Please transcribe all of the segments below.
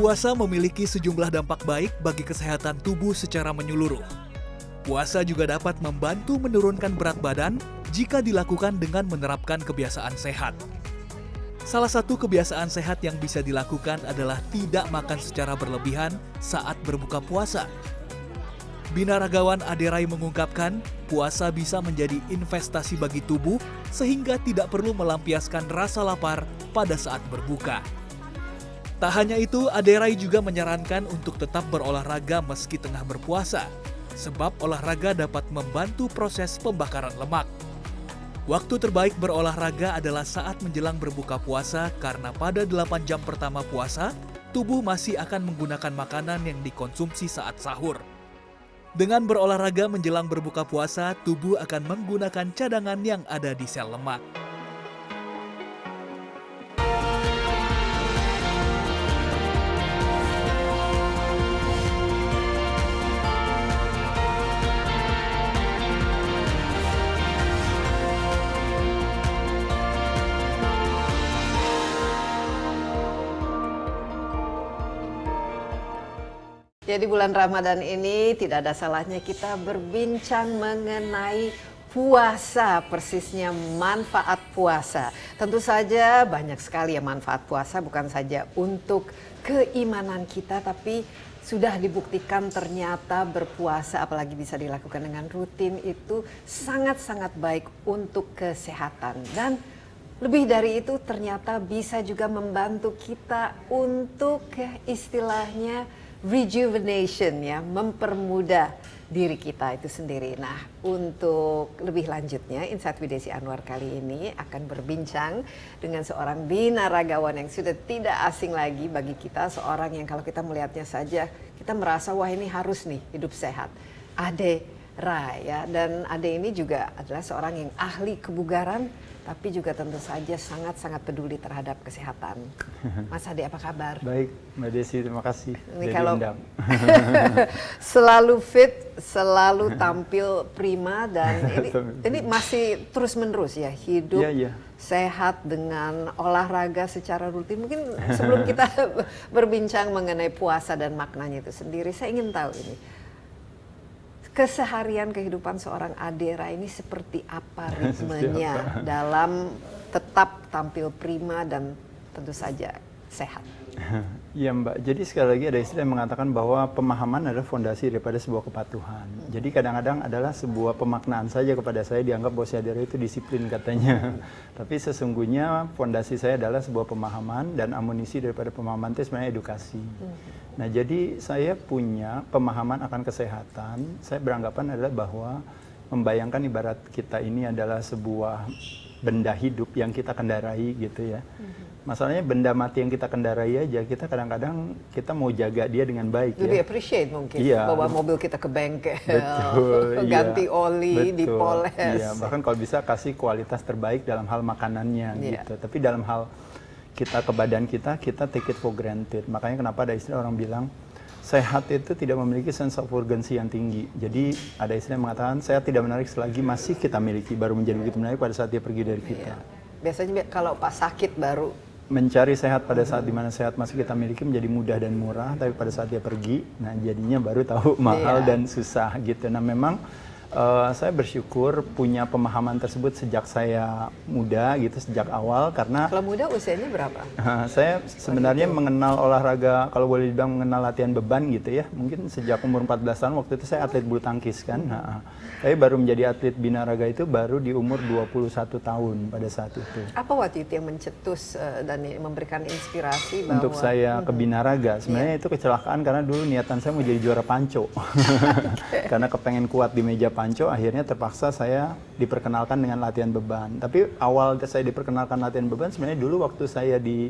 Puasa memiliki sejumlah dampak baik bagi kesehatan tubuh secara menyeluruh. Puasa juga dapat membantu menurunkan berat badan jika dilakukan dengan menerapkan kebiasaan sehat. Salah satu kebiasaan sehat yang bisa dilakukan adalah tidak makan secara berlebihan saat berbuka puasa. Binaragawan Aderai mengungkapkan, puasa bisa menjadi investasi bagi tubuh sehingga tidak perlu melampiaskan rasa lapar pada saat berbuka. Tak hanya itu, Aderai juga menyarankan untuk tetap berolahraga meski tengah berpuasa, sebab olahraga dapat membantu proses pembakaran lemak. Waktu terbaik berolahraga adalah saat menjelang berbuka puasa karena pada 8 jam pertama puasa, tubuh masih akan menggunakan makanan yang dikonsumsi saat sahur. Dengan berolahraga menjelang berbuka puasa, tubuh akan menggunakan cadangan yang ada di sel lemak. Jadi bulan Ramadan ini tidak ada salahnya kita berbincang mengenai puasa, persisnya manfaat puasa. Tentu saja banyak sekali ya manfaat puasa, bukan saja untuk keimanan kita, tapi sudah dibuktikan ternyata berpuasa, apalagi bisa dilakukan dengan rutin, itu sangat-sangat baik untuk kesehatan. Dan lebih dari itu ternyata bisa juga membantu kita untuk istilahnya rejuvenation, ya, mempermudah diri kita itu sendiri. Nah, untuk lebih lanjutnya, Insight with Desi Anwar kali ini akan berbincang dengan seorang binaragawan yang sudah tidak asing lagi bagi kita, seorang yang kalau kita melihatnya saja, kita merasa wah ini harus nih hidup sehat. Ade Rai, ya, dan Ade ini juga adalah seorang yang ahli kebugaran, tapi juga tentu saja sangat-sangat peduli terhadap kesehatan. Mas Ade, apa kabar? Baik, Mbak Desi, terima kasih. Ini kalau selalu fit, selalu tampil prima, dan ini masih terus-menerus ya hidup sehat dengan olahraga secara rutin. Mungkin sebelum kita berbincang mengenai puasa dan maknanya itu sendiri, saya ingin tahu ini. Keseharian kehidupan seorang Ade Rai ini seperti apa ritmenya dalam tetap tampil prima dan tentu saja sehat? Iya Mbak, jadi sekali lagi ada istilah yang mengatakan bahwa pemahaman adalah fondasi daripada sebuah kepatuhan. Jadi kadang-kadang adalah sebuah pemaknaan saja kepada saya dianggap bahwa si Ade Rai itu disiplin katanya. Tapi sesungguhnya fondasi saya adalah sebuah pemahaman, dan amunisi daripada pemahaman itu sebenarnya edukasi. Nah, jadi saya punya pemahaman akan kesehatan. Saya beranggapan adalah bahwa membayangkan ibarat kita ini adalah sebuah benda hidup yang kita kendarai gitu ya. Masalahnya benda mati yang kita kendarai aja, kita kadang-kadang kita mau jaga dia dengan baik. Lebih ya. appreciate mungkin, iya. bawa mobil kita ke bengkel, Betul, ganti oli, betul, dipoles. Iya, bahkan kalau bisa kasih kualitas terbaik dalam hal makanannya gitu. Tapi dalam hal kita ke badan kita take it for granted. Makanya kenapa ada istilah orang bilang, sehat itu tidak memiliki sense of urgency yang tinggi. Jadi ada istilah yang mengatakan, sehat tidak menarik selagi masih kita miliki, baru menjadi begitu menarik pada saat dia pergi dari kita. Biasanya kalau pas sakit baru. Mencari sehat pada saat dimana sehat masih kita miliki menjadi mudah dan murah, tapi pada saat dia pergi, nah jadinya baru tahu mahal dan susah gitu. Nah memang saya bersyukur punya pemahaman tersebut sejak saya muda gitu, sejak awal, karena kalau muda usianya berapa? Saya sebenarnya mengenal olahraga, kalau boleh dibilang mengenal latihan beban gitu ya, mungkin sejak umur 14 tahun. Waktu itu saya atlet bulu tangkis kan. Saya baru menjadi atlet binaraga itu baru di umur 21 tahun pada saat itu. Apa waktu itu yang mencetus dan memberikan inspirasi bahwa untuk saya ke binaraga? Sebenarnya itu kecelakaan, karena dulu niatan saya mau jadi juara panco. Karena kepengen kuat di meja panco, akhirnya terpaksa saya diperkenalkan dengan latihan beban. Tapi awal saya diperkenalkan latihan beban sebenarnya dulu waktu saya di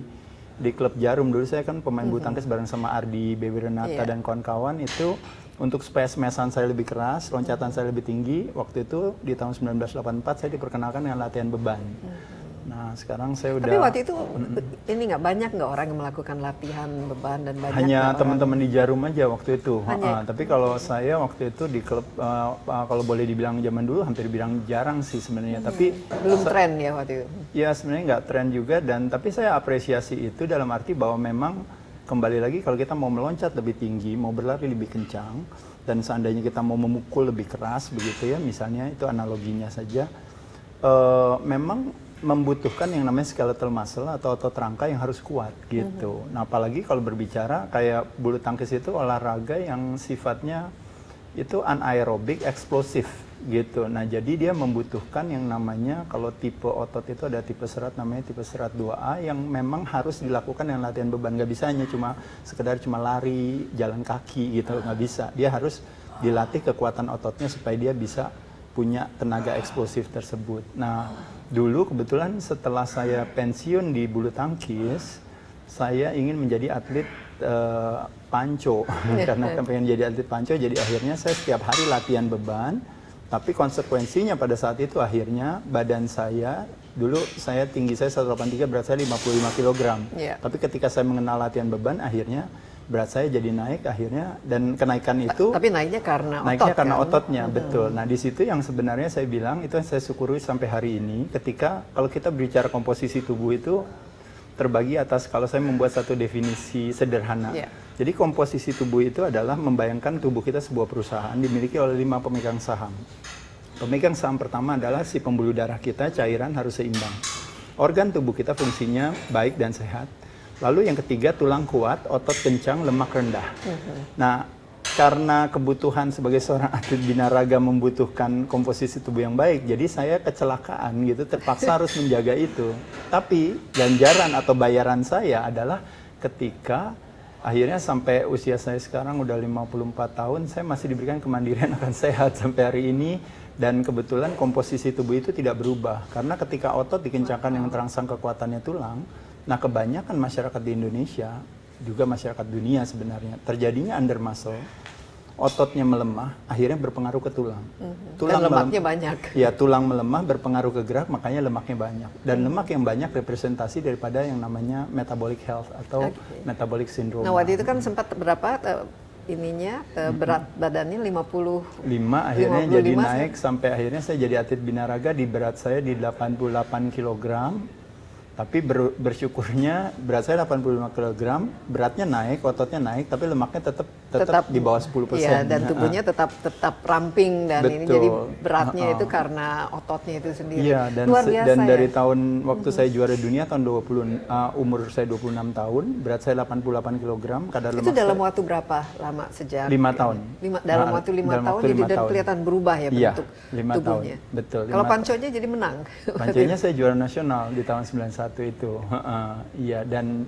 klub Jarum. Dulu saya kan pemain bulu tangkis bareng sama Ardi, Baby Renata dan kawan-kawan. Itu untuk supaya smash-an saya lebih keras, loncatan saya lebih tinggi, waktu itu di tahun 1984 saya diperkenalkan dengan latihan beban. Nah, sekarang saya udah... Tapi waktu itu ini nggak banyak nggak orang yang melakukan latihan beban dan banyak hanya teman-teman di Jarum aja waktu itu. Hanya... Tapi kalau saya waktu itu di klub, kalau boleh dibilang zaman dulu hampir dibilang jarang sih sebenarnya. Tapi belum tren ya waktu itu. Ya sebenarnya nggak tren juga, dan tapi saya apresiasi itu dalam arti bahwa memang kembali lagi kalau kita mau meloncat lebih tinggi, mau berlari lebih kencang, dan seandainya kita mau memukul lebih keras begitu ya, misalnya itu analoginya saja, memang membutuhkan yang namanya skeletal muscle atau otot rangka yang harus kuat gitu. Nah apalagi kalau berbicara kayak bulu tangkis itu olahraga yang sifatnya itu anaerobik eksplosif gitu. Nah jadi dia membutuhkan yang namanya kalau tipe otot itu ada tipe serat namanya tipe serat 2A yang memang harus dilakukan yang latihan beban. Nggak bisa hanya sekedar lari, jalan kaki gitu, nggak bisa. Dia harus dilatih kekuatan ototnya supaya dia bisa punya tenaga eksplosif tersebut. Nah, dulu kebetulan setelah saya pensiun di bulu tangkis, saya ingin menjadi atlet panco. Karena pengen jadi atlet panco, jadi akhirnya saya setiap hari latihan beban. Tapi konsekuensinya pada saat itu akhirnya badan saya, dulu tinggi saya 183, berat saya 55 kg. Tapi ketika saya mengenal latihan beban, akhirnya berat saya jadi naik akhirnya, dan kenaikan itu tapi naiknya karena ototnya, betul. Nah di situ yang sebenarnya saya bilang itu yang saya syukuri sampai hari ini, ketika kalau kita berbicara komposisi tubuh itu terbagi atas, kalau saya membuat satu definisi sederhana. Jadi komposisi tubuh itu adalah membayangkan tubuh kita sebuah perusahaan dimiliki oleh 5 pemegang saham. Pemegang saham pertama adalah si pembuluh darah kita, cairan harus seimbang. Organ tubuh kita fungsinya baik dan sehat. Lalu yang ketiga, tulang kuat, otot kencang, lemak rendah. Nah, karena kebutuhan sebagai seorang atlet binaraga membutuhkan komposisi tubuh yang baik, jadi saya kecelakaan gitu, terpaksa harus menjaga itu. Tapi ganjaran atau bayaran saya adalah ketika akhirnya sampai usia saya sekarang udah 54 tahun, saya masih diberikan kemandirian akan sehat sampai hari ini. Dan kebetulan komposisi tubuh itu tidak berubah. Karena ketika otot dikencangkan yang terangsang kekuatannya tulang, nah kebanyakan masyarakat di Indonesia, juga masyarakat dunia sebenarnya, terjadinya under muscle, ototnya melemah, akhirnya berpengaruh ke tulang. Tulang lemaknya banyak. Ya, tulang melemah berpengaruh ke gerak, makanya lemaknya banyak. Dan lemak yang banyak representasi daripada yang namanya metabolic health atau metabolic syndrome. Nah waktu itu kan sempat berapa berat badannya 55, akhirnya jadi naik sampai akhirnya saya jadi atlet binaraga di berat saya di 88 kg. Tapi bersyukurnya berat saya 85 kg, beratnya naik, ototnya naik, tapi lemaknya tetap di bawah 10%. Iya, dan tubuhnya tetap ramping dan Betul. ini jadi beratnya itu karena ototnya itu sendiri. Iya, Luar biasa dan dari ya? tahun waktu saya juara dunia tahun umur saya 26 tahun, berat saya 88 kg, kadar lemak itu dalam waktu berapa lama sejak? 5 tahun. Dalam waktu 5 tahun jadi dan kelihatan berubah ya bentuk 5 tubuhnya. Tahun. Betul. Kalau panconya jadi menang. Panconya saya juara nasional di tahun 91 itu. Iya, dan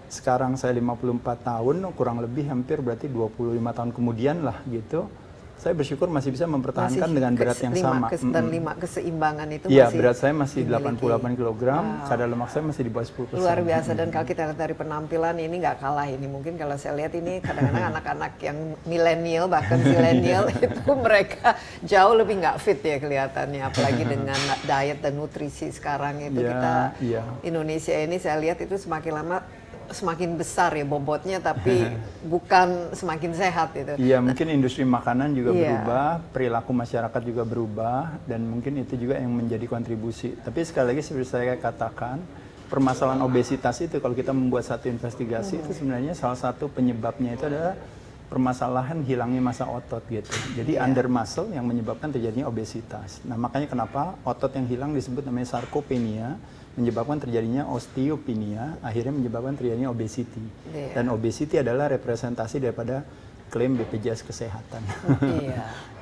sekarang saya 54 tahun, kurang lebih hampir berarti 25 tahun kemudian lah gitu. Saya bersyukur masih bisa mempertahankan dengan berat yang sama. Dan 5 keseimbangan itu iya, masih berat saya masih 88 kg, Wow. kadar lemak saya masih di bawah 10%. Luar biasa, dan kalau kita lihat dari penampilan ini nggak kalah ini. Mungkin kalau saya lihat ini kadang-kadang anak-anak yang milenial, bahkan zilenial itu mereka jauh lebih nggak fit ya kelihatannya. Apalagi dengan diet dan nutrisi sekarang itu Indonesia ini saya lihat itu semakin lama semakin besar ya bobotnya, tapi bukan semakin sehat itu. Iya, mungkin industri makanan juga berubah, perilaku masyarakat juga berubah, dan mungkin itu juga yang menjadi kontribusi. Tapi sekali lagi seperti saya katakan, permasalahan obesitas itu kalau kita membuat satu investigasi itu sebenarnya salah satu penyebabnya itu adalah permasalahan hilangnya massa otot gitu. Jadi under muscle yang menyebabkan terjadinya obesitas. Nah, makanya kenapa otot yang hilang disebut namanya sarkopenia, menyebabkan terjadinya osteopenia, akhirnya menyebabkan terjadinya obesity. Dan obesity adalah representasi daripada klaim BPJS Kesehatan.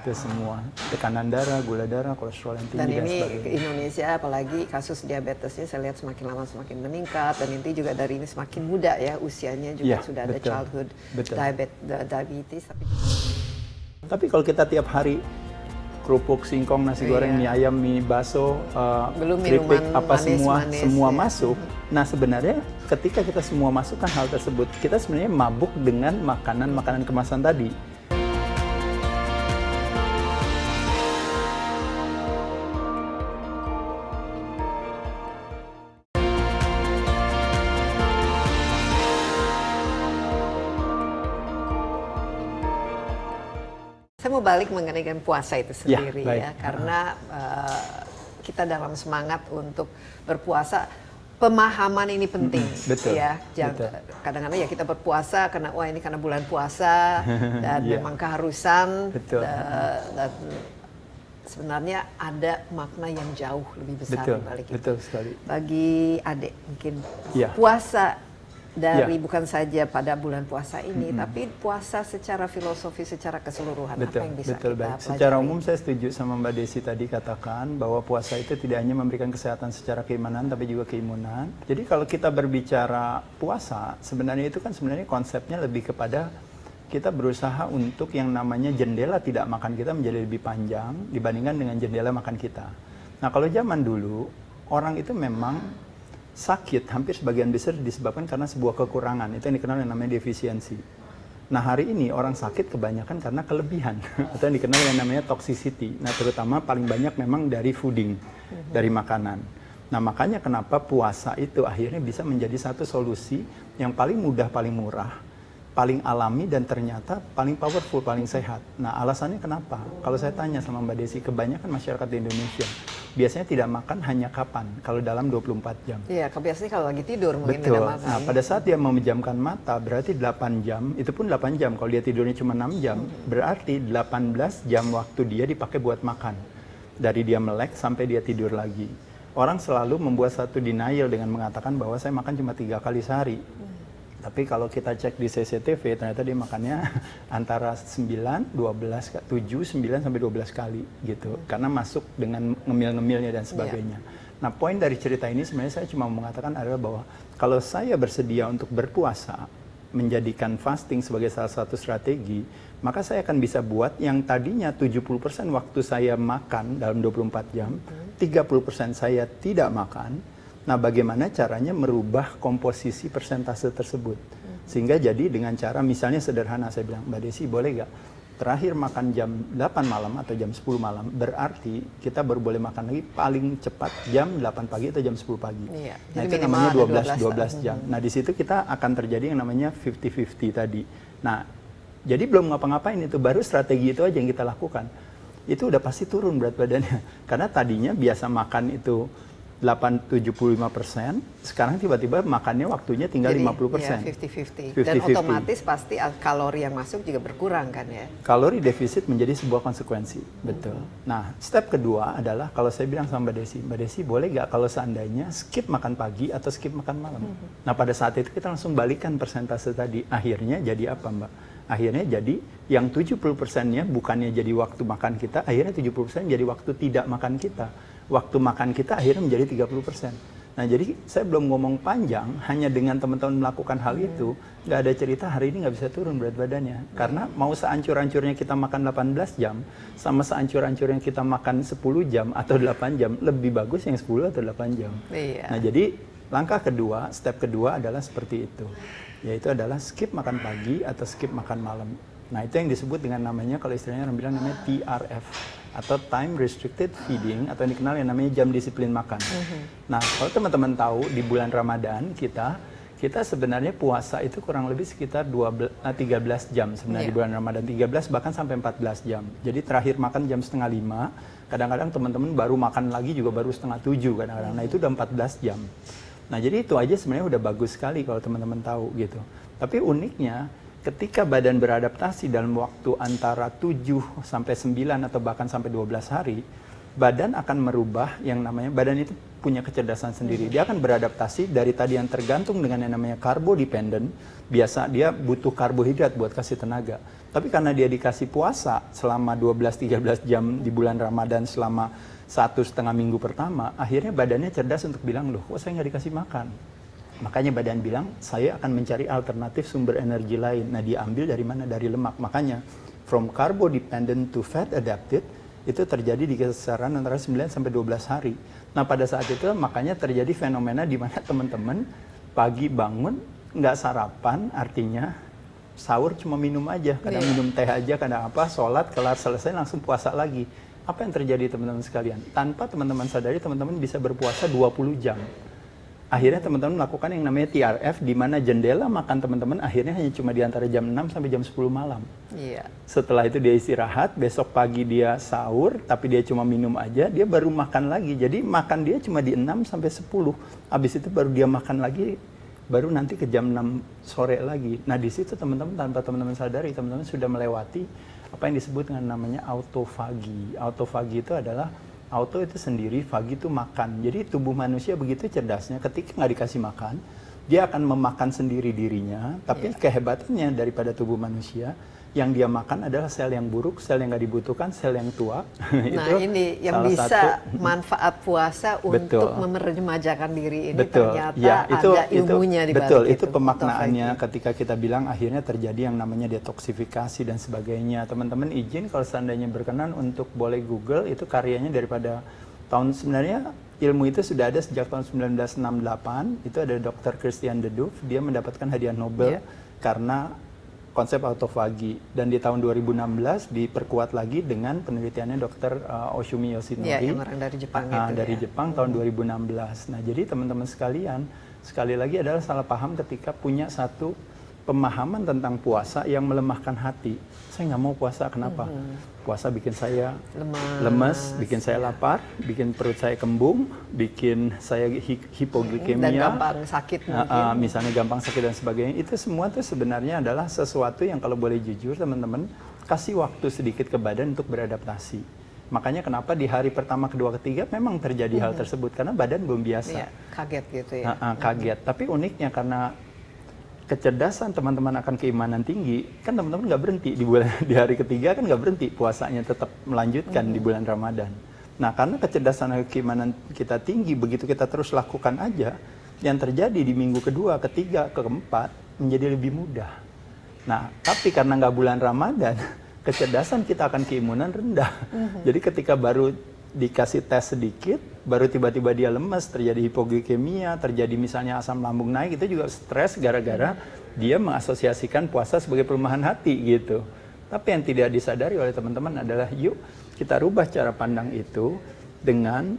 Itu semua, tekanan darah, gula darah, kolesterol yang tinggi, dan ini sebagainya. Indonesia apalagi kasus diabetesnya saya lihat semakin lama semakin meningkat, dan ini juga dari ini semakin muda ya usianya juga sudah ada childhood diabetes. Tapi kalau kita tiap hari kerupuk, singkong, nasi goreng, mie ayam, mie bakso, keripik, apa semua masuk. Nah sebenarnya ketika kita semua masukkan hal tersebut, kita sebenarnya mabuk dengan makanan kemasan tadi. Saya mau balik mengenai puasa itu sendiri karena kita dalam semangat untuk berpuasa, pemahaman ini penting, betul, ya. betul. Kadang-kadang ya kita berpuasa karena wah ini karena bulan puasa dan Iya. memang keharusan. Betul. Dan sebenarnya ada makna yang jauh lebih besar Betul, di balik itu. betul sekali. Bagi adik mungkin Iya. puasa dari Iya. bukan saja pada bulan puasa ini, tapi puasa secara filosofi, secara keseluruhan, Betul, apa yang bisa betul, kita baik. pelajari? Secara umum saya setuju sama Mbak Desi tadi katakan bahwa puasa itu tidak hanya memberikan kesehatan secara keimanan, tapi juga keimunan. Jadi kalau kita berbicara puasa, sebenarnya itu kan sebenarnya konsepnya lebih kepada kita berusaha untuk yang namanya jendela tidak makan kita menjadi lebih panjang dibandingkan dengan jendela makan kita. Nah kalau zaman dulu, orang itu memang sakit hampir sebagian besar disebabkan karena sebuah kekurangan, itu yang dikenal yang namanya defisiensi. Nah hari ini orang sakit kebanyakan karena kelebihan atau yang dikenal yang namanya toxicity. Nah terutama paling banyak memang dari fooding, dari makanan. Nah makanya kenapa puasa itu akhirnya bisa menjadi satu solusi yang paling mudah, paling murah, paling alami dan ternyata paling powerful, paling sehat. Nah alasannya kenapa? Kalau saya tanya sama Mbak Desi, kebanyakan masyarakat di Indonesia biasanya tidak makan hanya kapan? Kalau dalam 24 jam. Iya, biasanya kalau lagi tidur mungkin Betul. tidak makan. Nah, pada saat dia memejamkan mata, berarti 8 jam, itu pun 8 jam. Kalau dia tidurnya cuma 6 jam, berarti 18 jam waktu dia dipakai buat makan. Dari dia melek sampai dia tidur lagi. Orang selalu membuat satu denial dengan mengatakan bahwa saya makan cuma 3 kali sehari. Tapi kalau kita cek di CCTV, ternyata dia makannya antara 9, 12, 7, 9 sampai 12 kali gitu. Karena masuk dengan ngemil-ngemilnya dan sebagainya. Nah, poin dari cerita ini sebenarnya saya cuma mengatakan adalah bahwa kalau saya bersedia untuk berpuasa, menjadikan fasting sebagai salah satu strategi, maka saya akan bisa buat yang tadinya 70% waktu saya makan dalam 24 jam, 30% saya tidak makan. Nah, bagaimana caranya merubah komposisi persentase tersebut? Sehingga jadi dengan cara misalnya sederhana, saya bilang, Mbak Desi boleh gak terakhir makan jam 8 malam atau jam 10 malam, berarti kita baru boleh makan lagi paling cepat jam 8 pagi atau jam 10 pagi. Iya, Nah jadi itu minimal namanya ada 12 jam. Nah di situ kita akan terjadi yang namanya 50-50 tadi. Nah jadi belum ngapa-ngapain itu, baru strategi itu aja yang kita lakukan. Itu udah pasti turun berat badannya. Karena tadinya biasa makan itu 75%, sekarang tiba-tiba makannya waktunya tinggal 50%. Ya, 50-50. Dan 50-50. otomatis pasti kalori yang masuk juga berkurang kan ya? Kalori defisit menjadi sebuah konsekuensi, betul. Nah, step kedua adalah kalau saya bilang sama Mbak Desi boleh nggak kalau seandainya skip makan pagi atau skip makan malam? Nah, pada saat itu kita langsung balikan persentase tadi. Akhirnya jadi apa, Mbak? Akhirnya jadi yang 70%-nya bukannya jadi waktu makan kita, akhirnya 70% jadi waktu tidak makan kita. Waktu makan kita akhirnya menjadi 30%. Nah jadi saya belum ngomong panjang, hanya dengan teman-teman melakukan hal itu, nggak ada cerita hari ini nggak bisa turun berat badannya. Karena mau seancur-ancurnya kita makan 18 jam, sama seancur-ancurnya kita makan 10 jam atau 8 jam, lebih bagus yang 10 atau 8 jam. Iya. Nah jadi langkah kedua, step kedua adalah seperti itu. Yaitu adalah skip makan pagi atau skip makan malam. Nah itu yang disebut dengan namanya, kalau istilahnya orang bilang namanya TRF, atau time restricted feeding, atau yang dikenal yang namanya jam disiplin makan. Nah kalau teman-teman tahu di bulan Ramadan kita sebenarnya puasa itu kurang lebih sekitar 13 jam sebenarnya di bulan Ramadan, 13 bahkan sampai 14 jam. Jadi terakhir makan jam 4:30, kadang-kadang teman-teman baru makan lagi juga baru 6:30 kadang-kadang. Nah itu udah 14 jam. Nah jadi itu aja sebenarnya udah bagus sekali kalau teman-teman tahu gitu. Tapi uniknya ketika badan beradaptasi dalam waktu antara 7 sampai 9 atau bahkan sampai 12 hari, badan akan merubah yang namanya, badan itu punya kecerdasan sendiri. Dia akan beradaptasi dari tadi yang tergantung dengan yang namanya carbo dependent, biasa dia butuh karbohidrat buat kasih tenaga. Tapi karena dia dikasih puasa selama 12-13 jam di bulan Ramadan selama 1,5 minggu pertama, akhirnya badannya cerdas untuk bilang, loh kok saya nggak dikasih makan? Makanya badan bilang, saya akan mencari alternatif sumber energi lain. Nah, diambil dari mana? Dari lemak. Makanya, from carbo dependent to fat adapted, itu terjadi di kisaran antara 9 sampai 12 hari. Nah, pada saat itu makanya terjadi fenomena di mana teman-teman pagi bangun, nggak sarapan, artinya sahur cuma minum aja. Kadang minum teh aja, kadang apa, sholat, kelar, selesai, langsung puasa lagi. Apa yang terjadi teman-teman sekalian? Tanpa teman-teman sadari, teman-teman bisa berpuasa 20 jam. Akhirnya teman-teman melakukan yang namanya TRF, di mana jendela makan teman-teman akhirnya hanya cuma di antara jam 6 sampai jam 10 malam. Iya. Setelah itu dia istirahat, besok pagi dia sahur, tapi dia cuma minum aja, dia baru makan lagi. Jadi makan dia cuma di 6 sampai 10. Habis itu baru dia makan lagi, baru nanti ke jam 6 sore lagi. Nah di situ teman-teman tanpa teman-teman sadari, teman-teman sudah melewati apa yang disebut dengan namanya autofagi. Autofagi itu adalah auto itu sendiri, fagi itu makan. Jadi tubuh manusia begitu cerdasnya, ketika nggak dikasih makan, dia akan memakan sendiri dirinya. Tapi kehebatannya daripada tubuh manusia, yang dia makan adalah sel yang buruk, sel yang nggak dibutuhkan, sel yang tua. Nah ini yang bisa manfaat puasa untuk memerjemajahkan diri ini, ternyata ya, ada ilmunya di balik betul, itu pemaknaannya ketika kita bilang akhirnya terjadi yang namanya detoksifikasi dan sebagainya. Teman-teman izin kalau seandainya berkenan untuk boleh Google, itu karyanya daripada sebenarnya ilmu itu sudah ada sejak tahun 1968. Itu ada Dr. Christian de Duve, dia mendapatkan hadiah Nobel karena konsep autofagi, dan di tahun 2016 diperkuat lagi dengan penelitiannya Dr. Oshumi Yoshinori yang orang dari Jepang itu, dari Jepang tahun 2016. Nah jadi teman-teman sekalian, sekali lagi adalah salah paham ketika punya satu pemahaman tentang puasa yang melemahkan hati. Saya nggak mau puasa, kenapa? Puasa bikin saya lemas, bikin saya lapar, bikin perut saya kembung, bikin saya hipoglikemia. Dan gampang sakit mungkin. Misalnya gampang sakit dan sebagainya. Itu semua tuh sebenarnya adalah sesuatu yang kalau boleh jujur teman-teman, kasih waktu sedikit ke badan untuk beradaptasi. Makanya kenapa di hari pertama, kedua, ketiga memang terjadi hal tersebut. Karena badan belum biasa. Iya, kaget gitu ya. Kaget. Tapi uniknya karena kecerdasan teman-teman akan keimanan tinggi, kan teman-teman nggak berhenti di hari ketiga, kan nggak berhenti puasanya, tetap melanjutkan di bulan Ramadan. Nah karena kecerdasan dan keimanan kita tinggi, begitu kita terus lakukan aja, yang terjadi di minggu kedua, ketiga, keempat menjadi lebih mudah. Nah tapi karena nggak bulan Ramadan, kecerdasan kita akan keimanan rendah. Jadi ketika baru dikasih tes sedikit, baru tiba-tiba dia lemas, terjadi hipoglikemia, terjadi misalnya asam lambung naik, itu juga stres gara-gara dia mengasosiasikan puasa sebagai pelemahan hati gitu. Tapi yang tidak disadari oleh teman-teman adalah yuk kita rubah cara pandang itu dengan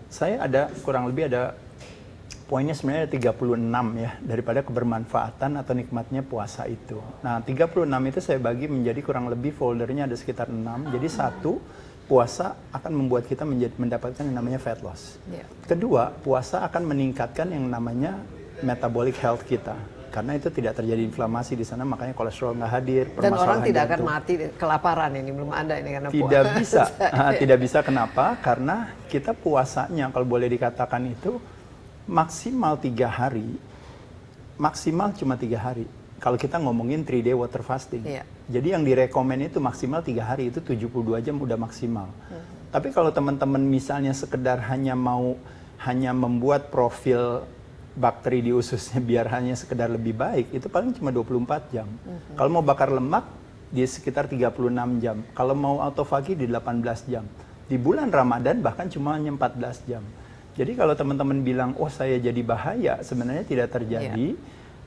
saya ada kurang lebih ada poinnya sebenarnya ada 36 ya, daripada kebermanfaatan atau nikmatnya puasa itu. Nah 36 itu saya bagi menjadi kurang lebih foldernya ada sekitar 6, jadi satu, puasa akan membuat kita mendapatkan yang namanya fat loss. Kedua, puasa akan meningkatkan yang namanya metabolic health kita. Karena itu tidak terjadi inflamasi di sana, makanya kolesterol nggak hadir. Dan orang tidak akan mati kelaparan, ini belum ada ini karena tidak bisa. Tidak bisa, kenapa? Karena kita puasanya kalau boleh dikatakan itu maksimal 3 hari, maksimal cuma 3 hari. Kalau kita ngomongin 3-day water fasting. Jadi yang direkomend itu maksimal 3 hari, itu 72 jam udah maksimal. Tapi kalau teman-teman misalnya sekedar hanya membuat profil bakteri di ususnya biar hanya sekedar lebih baik, itu paling cuma 24 jam. Kalau mau bakar lemak, di sekitar 36 jam. Kalau mau autofagi di 18 jam. Di bulan Ramadan bahkan cuma hanya 14 jam. Jadi kalau teman-teman bilang, oh saya jadi bahaya, sebenarnya tidak terjadi.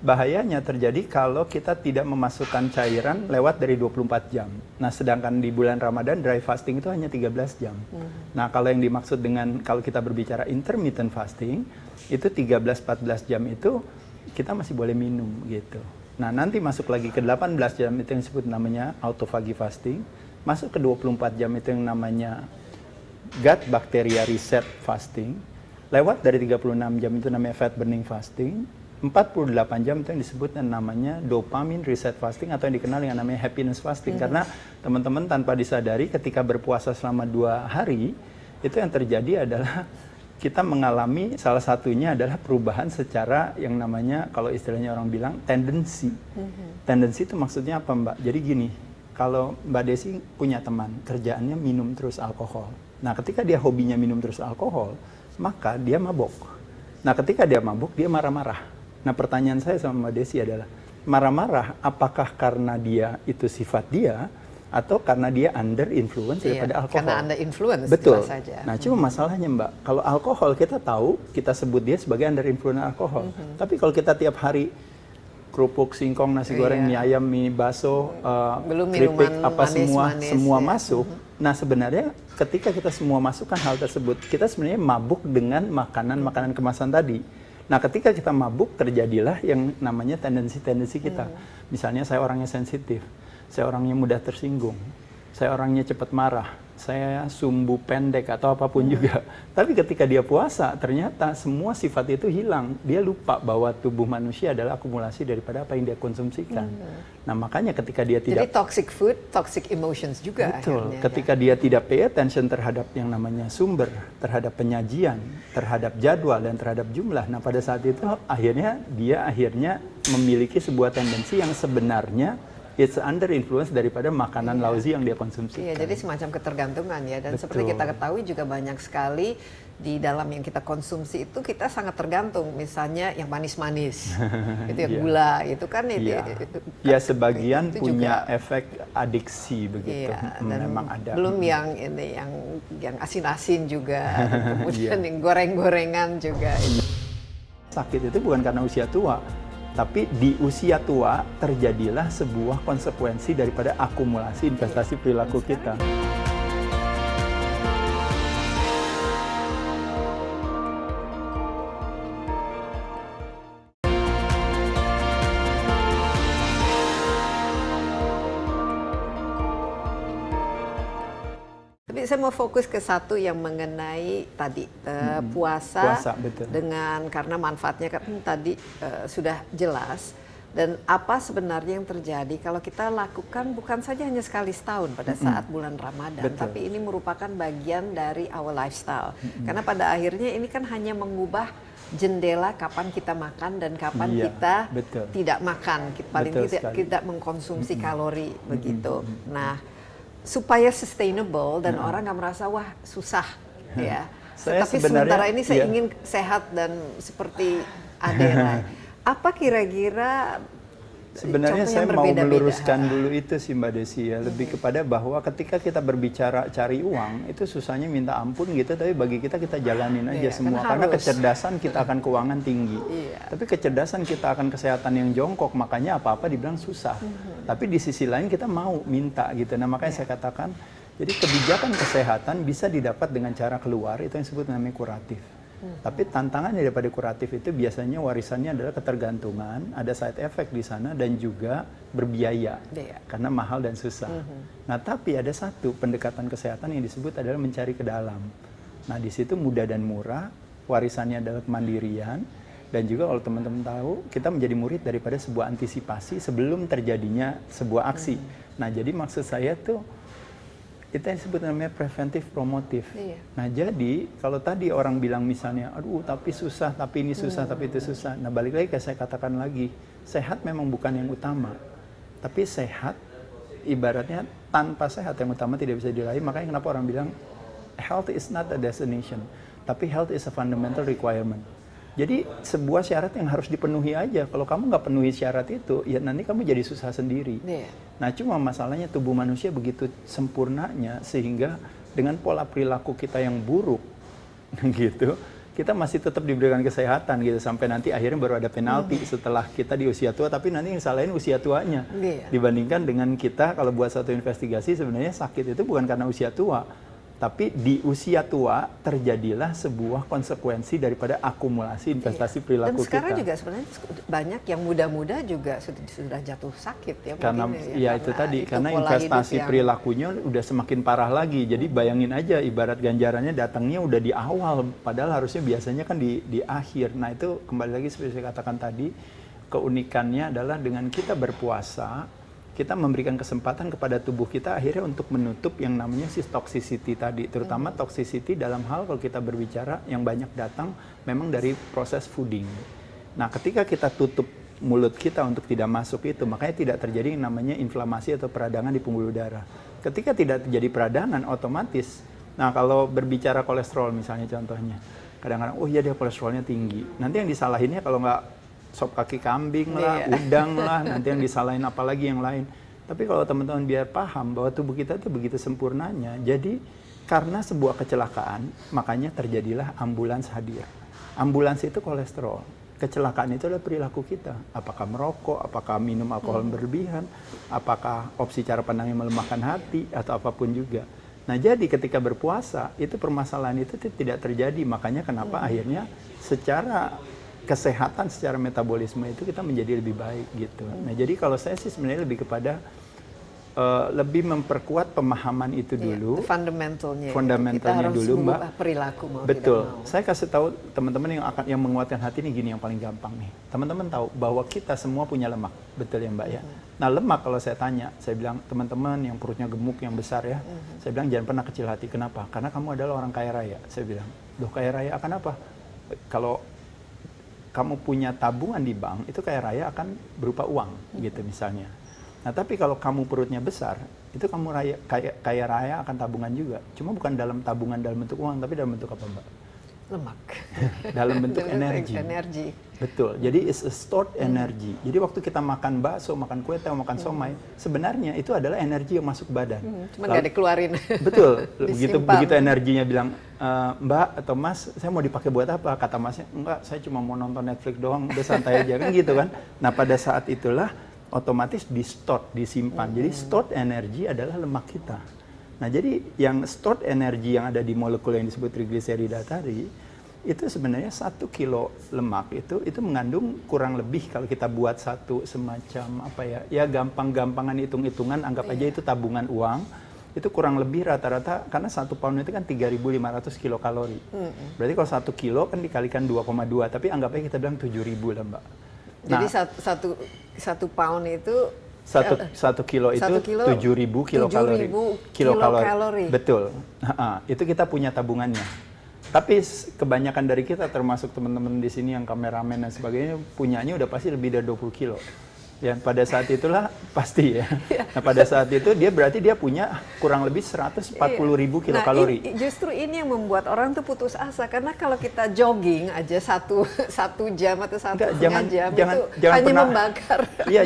Bahayanya terjadi kalau kita tidak memasukkan cairan lewat dari 24 jam. Nah, sedangkan di bulan Ramadan dry fasting itu hanya 13 jam. Nah, kalau yang dimaksud dengan kalau kita berbicara intermittent fasting, itu 13-14 jam itu kita masih boleh minum gitu. Nah, nanti masuk lagi ke 18 jam itu yang disebut namanya autophagy fasting. Masuk ke 24 jam itu yang namanya gut bacteria reset fasting. Lewat dari 36 jam itu namanya fat burning fasting. 48 jam itu yang disebut namanya dopamine reset fasting atau yang dikenal dengan namanya happiness fasting. Karena teman-teman tanpa disadari ketika berpuasa selama 2 hari, itu yang terjadi adalah kita mengalami salah satunya adalah perubahan secara yang namanya kalau istilahnya orang bilang tendensi. Tendensi itu maksudnya apa Mbak? Jadi gini, kalau Mbak Desi punya teman, kerjaannya minum terus alkohol. Nah ketika dia hobinya minum terus alkohol, maka dia mabok. Nah ketika dia mabok, dia marah-marah. Nah pertanyaan saya sama Mbak Desi adalah, marah-marah apakah karena dia itu sifat dia, atau karena dia under influence daripada alkohol? Karena under influence, betul. Saja. Nah cuma masalahnya Mbak, kalau alkohol kita tahu, kita sebut dia sebagai under influence alkohol. Tapi kalau kita tiap hari kerupuk, singkong, nasi goreng, mie ayam, mie bakso, keripik, apa semua masuk. Nah sebenarnya ketika kita semua masukkan hal tersebut, kita sebenarnya mabuk dengan makanan-makanan kemasan tadi. Nah, ketika kita mabuk, terjadilah yang namanya tendensi-tendensi kita. Misalnya saya orangnya sensitif, saya orangnya mudah tersinggung, saya orangnya cepat marah, saya sumbu pendek atau apapun juga. Tapi ketika dia puasa, ternyata semua sifat itu hilang. Dia lupa bahwa tubuh manusia adalah akumulasi daripada apa yang dia konsumsikan. Nah, makanya ketika dia Jadi tidak... toxic food, toxic emotions juga Betul. akhirnya. Ketika dia tidak pay attention terhadap yang namanya sumber, terhadap penyajian, terhadap jadwal, dan terhadap jumlah. Nah, pada saat itu akhirnya dia memiliki sebuah tendensi yang sebenarnya it's under influence daripada makanan lauzi yang dia konsumsikan. Iya, jadi semacam ketergantungan ya. Dan seperti kita ketahui juga banyak sekali di dalam yang kita konsumsi itu kita sangat tergantung. Misalnya yang manis-manis, itu ya gula, itu kan itu, ya sebagian itu punya juga, efek adiksi begitu. Iya, dan memang ada. belum yang ini yang asin-asin juga, kemudian yang goreng-gorengan juga. Sakit itu bukan karena usia tua, tapi di usia tua terjadilah sebuah konsekuensi daripada akumulasi investasi perilaku kita. Tapi saya mau fokus ke satu yang mengenai tadi puasa betul. karena manfaatnya kan tadi sudah jelas. Dan apa sebenarnya yang terjadi kalau kita lakukan bukan saja hanya sekali setahun pada saat bulan Ramadan, tapi ini merupakan bagian dari our lifestyle. Karena pada akhirnya ini kan hanya mengubah jendela kapan kita makan dan kapan kita tidak makan. Paling tidak mengkonsumsi kalori begitu. Nah, supaya sustainable dan orang nggak merasa wah susah ya. Tapi sementara ini saya ingin sehat dan seperti Adera. Apa kira-kira sebenarnya saya mau meluruskan dulu itu sih Mbak Desi ya, lebih kepada bahwa ketika kita berbicara cari uang itu susahnya minta ampun gitu, tapi bagi kita jalanin aja semua karena kecerdasan kita akan keuangan tinggi. Tapi kecerdasan kita akan kesehatan yang jongkok, makanya apa-apa dibilang susah. Tapi di sisi lain kita mau minta gitu. Nah, makanya saya katakan jadi kebijakan kesehatan bisa didapat dengan cara keluar, itu yang disebut namanya kuratif. Tapi tantangan daripada kuratif itu biasanya warisannya adalah ketergantungan, ada side effect di sana dan juga berbiaya karena mahal dan susah. Nah, tapi ada satu pendekatan kesehatan yang disebut adalah mencari ke dalam. Nah, di situ mudah dan murah, warisannya adalah kemandirian, dan juga kalau teman-teman tahu kita menjadi murid daripada sebuah antisipasi sebelum terjadinya sebuah aksi. Nah, jadi maksud saya tuh itu yang disebut namanya preventif promotif. Nah, jadi kalau tadi orang bilang misalnya, aduh tapi susah, tapi ini susah, tapi itu susah. Nah, balik lagi kayak saya katakan lagi, sehat memang bukan yang utama. Tapi sehat, ibaratnya tanpa sehat yang utama tidak bisa diraih. Makanya kenapa orang bilang, health is not a destination, tapi health is a fundamental requirement. Jadi sebuah syarat yang harus dipenuhi aja. Kalau kamu nggak penuhi syarat itu, ya nanti kamu jadi susah sendiri. Nah, cuma masalahnya tubuh manusia begitu sempurnanya sehingga dengan pola perilaku kita yang buruk, gitu, kita masih tetap diberikan kesehatan gitu sampai nanti akhirnya baru ada penalti setelah kita di usia tua. Tapi nanti yang salahin usia tuanya dibandingkan dengan kita kalau buat satu investigasi sebenarnya sakit itu bukan karena usia tua. Tapi di usia tua terjadilah sebuah konsekuensi daripada akumulasi investasi perilaku kita. Dan sekarang juga sebenarnya banyak yang muda-muda juga sudah jatuh sakit ya. Karena itu tadi, karena investasi perilakunya udah semakin parah lagi. Jadi bayangin aja ibarat ganjarannya datangnya udah di awal, padahal harusnya biasanya kan di akhir. Nah, itu kembali lagi seperti saya katakan tadi, keunikannya adalah dengan kita berpuasa, kita memberikan kesempatan kepada tubuh kita akhirnya untuk menutup yang namanya si toxicity tadi, terutama toxicity dalam hal kalau kita berbicara yang banyak datang memang dari proses fooding. Nah, ketika kita tutup mulut kita untuk tidak masuk itu, makanya tidak terjadi yang namanya inflamasi atau peradangan di pembuluh darah. Ketika tidak terjadi peradangan, otomatis, nah kalau berbicara kolesterol misalnya contohnya, kadang-kadang, oh iya dia kolesterolnya tinggi. Nanti yang disalahinnya kalau nggak sop kaki kambing lah, udang lah, nanti yang disalahin apalagi yang lain. Tapi kalau teman-teman biar paham bahwa tubuh kita itu begitu sempurnanya, jadi karena sebuah kecelakaan, makanya terjadilah ambulans hadir. Ambulans itu kolesterol. Kecelakaan itu adalah perilaku kita. Apakah merokok, apakah minum alkohol berlebihan, apakah opsi cara pandang yang melemahkan hati, atau apapun juga. Nah, jadi ketika berpuasa, itu permasalahan itu tidak terjadi. Makanya kenapa akhirnya secara kesehatan secara metabolisme itu kita menjadi lebih baik gitu. Nah jadi kalau saya sih sebenarnya lebih kepada lebih memperkuat pemahaman itu dulu. Fundamentalnya. Fundamentalnya kita harus dulu, Mbak. Perilaku mau Betul. tidak mau. Saya kasih tahu teman-teman yang menguatkan hati ini gini yang paling gampang nih. Teman-teman tahu bahwa kita semua punya lemak, betul ya Mbak ya. Nah lemak kalau saya tanya, saya bilang teman-teman yang perutnya gemuk yang besar ya, saya bilang jangan pernah kecil hati. Kenapa? Karena kamu adalah orang kaya raya. Saya bilang, loh kaya raya akan apa? Kalau kamu punya tabungan di bank, itu kaya raya akan berupa uang gitu misalnya. Nah tapi kalau kamu perutnya besar, itu kamu kaya raya akan tabungan juga. Cuma bukan dalam tabungan dalam bentuk uang, tapi dalam bentuk apa Mbak? Lemak. Dalam bentuk energi. Betul, jadi it's a stored energy. Jadi waktu kita makan bakso, makan kue atau makan somai, sebenarnya itu adalah energi yang masuk ke badan. Cuma nggak dikeluarin. Betul, begitu Disimpan. energinya bilang, Mbak atau Mas, saya mau dipakai buat apa? Kata Masnya, enggak, saya cuma mau nonton Netflix doang, udah santai aja kan gitu kan. Nah pada saat itulah otomatis disimpan. Jadi stored energy adalah lemak kita. Nah, jadi yang stored energy yang ada di molekul yang disebut trigliserida tadi, itu sebenarnya 1 kilo lemak itu mengandung kurang lebih kalau kita buat satu semacam apa ya gampang-gampangan hitung-hitungan, anggap aja itu tabungan uang, itu kurang lebih rata-rata karena 1 pound itu kan 3.500 kilokalori. Berarti kalau 1 kilo kan dikalikan 2,2, tapi anggap aja kita bilang 7.000 lah Mbak. Jadi Nah, satu pound itu satu kilo itu 7.000 kilokalori. 7.000 kilokalori. Betul. Itu kita punya tabungannya. Tapi kebanyakan dari kita termasuk teman-teman di sini yang kameramen dan sebagainya punyanya udah pasti lebih dari 20 kilo. Ya, pada saat itulah pasti ya. Nah, pada saat itu berarti dia punya kurang lebih 140.000 kilokalori. Nah, justru ini yang membuat orang tuh putus asa karena kalau kita jogging aja satu jam atau setengah jam itu hanya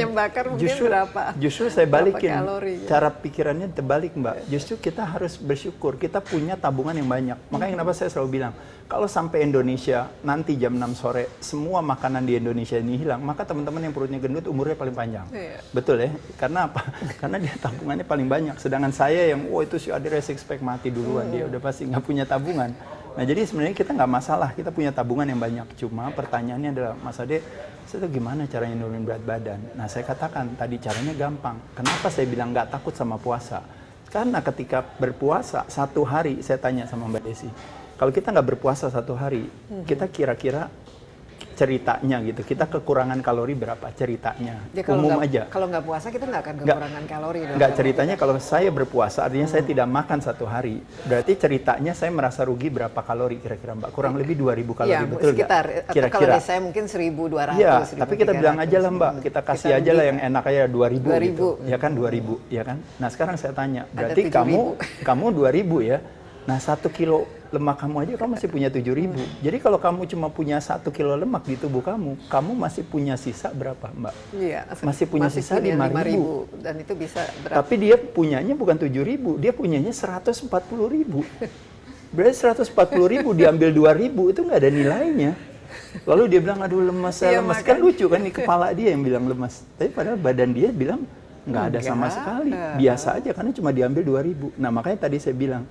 membakar mungkin berapa. Justru saya balikin kalori, cara pikirannya terbalik Mbak. Justru kita harus bersyukur kita punya tabungan yang banyak. Makanya kenapa saya selalu bilang kalau sampai Indonesia nanti jam 6 sore semua makanan di Indonesia ini hilang, maka teman-teman yang perutnya gendut umurnya paling panjang. Betul ya? Karena apa? Karena dia tabungannya paling banyak. Sedangkan saya yang, itu si Adira six pack mati duluan, dia udah pasti nggak punya tabungan. Nah jadi sebenarnya kita nggak masalah, kita punya tabungan yang banyak. Cuma pertanyaannya adalah, Mas Ade, saya tahu gimana caranya nurunin berat badan? Nah saya katakan tadi caranya gampang. Kenapa saya bilang nggak takut sama puasa? Karena ketika berpuasa 1 hari, saya tanya sama Mbak Desi, kalau kita nggak berpuasa 1 hari, kita kira-kira ceritanya gitu, kita kekurangan kalori berapa ceritanya? Ya, umum aja. Kalau nggak puasa kita nggak akan kekurangan kalori dong. Nggak, ceritanya kalau saya berpuasa, artinya saya tidak makan 1 hari, berarti ceritanya saya merasa rugi berapa kalori kira-kira Mbak? Kurang lebih 2.000 kalori, ya, betul nggak? Kira-kira. Kalau saya mungkin 1.200. Iya, tapi kita bilang aja lah Mbak, kita kasih aja lah yang enak aja 2.000 gitu. Ya kan 2.000, ya kan? Nah sekarang saya tanya, berarti kamu 2.000 ya? Nah 1 kilo lemak kamu aja kamu masih punya 7.000. Jadi kalau kamu cuma punya 1 kilo lemak di tubuh kamu masih punya sisa berapa Mbak? Iya, masih punya sisa 5.000. Dan itu bisa berapa? Tapi dia punyanya bukan 7.000, dia punyanya 140.000. Berarti 140.000 diambil 2.000 itu nggak ada nilainya. Lalu dia bilang, aduh lemas, saya lemas. Kan lucu kan, ini kepala dia yang bilang lemas. Tapi padahal badan dia bilang nggak ada sama sekali. Biasa aja karena cuma diambil 2.000. Nah makanya tadi saya bilang,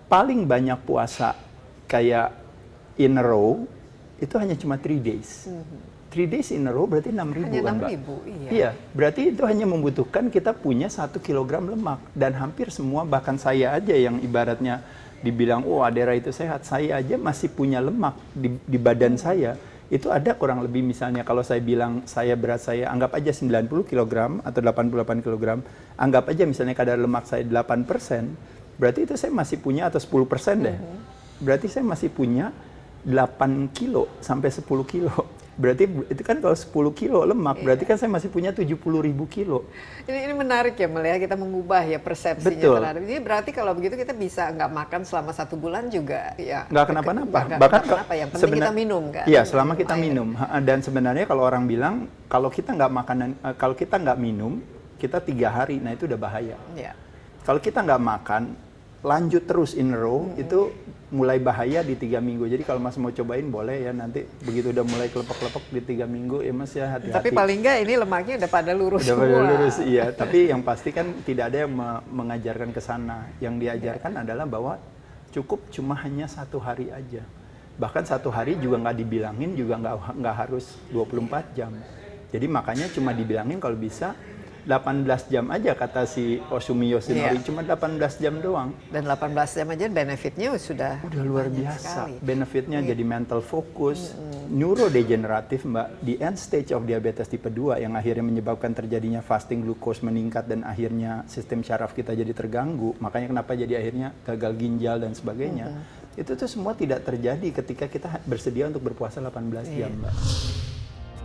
paling banyak puasa kayak in a row itu hanya cuma 3 days. 3 days in a row berarti 6.000 kan Mbak? Iya, berarti itu hanya membutuhkan kita punya 1 kilogram lemak. Dan hampir semua, bahkan saya aja yang ibaratnya dibilang, oh Adera itu sehat, saya aja masih punya lemak di badan saya. Itu ada kurang lebih misalnya kalau saya bilang berat saya anggap aja 90 kg atau 88 kg, anggap aja misalnya kadar lemak saya 8%, berarti itu saya masih punya, atau 10% deh. Berarti saya masih punya 8 kilo sampai 10 kilo. Berarti itu kan kalau 10 kilo lemak, berarti kan saya masih punya 70.000 kilo. Ini menarik ya Melia, kita mengubah ya persepsinya terhadap ini. Berarti kalau begitu kita bisa nggak makan selama 1 bulan juga ya. Nggak kenapa-napa. Bahkan yang penting kita minum kan. Iya, selama kita minum. Dan sebenarnya kalau orang bilang kalau kita nggak minum, kita 3 hari, nah itu udah bahaya. Iya. Kalau kita nggak makan, lanjut terus in a row, itu mulai bahaya di 3 minggu. Jadi kalau Mas mau cobain boleh ya, nanti begitu udah mulai kelepek-kelepek di 3 minggu ya Mas ya hati-hati. Tapi paling nggak ini lemaknya udah pada lurus semua. Udah pada lurus, iya. Tapi yang pasti kan tidak ada yang mengajarkan ke sana. Yang diajarkan adalah bahwa cukup cuma hanya 1 hari aja. Bahkan satu hari juga nggak dibilangin, juga nggak harus 24 jam. Jadi makanya cuma dibilangin kalau bisa 18 jam aja kata si Osumi Yoshinori, cuma 18 jam doang. Dan 18 jam aja benefitnya sudah Luar banyak biasa. sekali. Benefitnya jadi mental fokus, neurodegeneratif Mbak, di end stage of diabetes tipe 2 yang akhirnya menyebabkan terjadinya fasting glucose meningkat dan akhirnya sistem syaraf kita jadi terganggu. Makanya kenapa jadi akhirnya gagal ginjal dan sebagainya. Itu tuh semua tidak terjadi ketika kita bersedia untuk berpuasa 18 jam Mbak.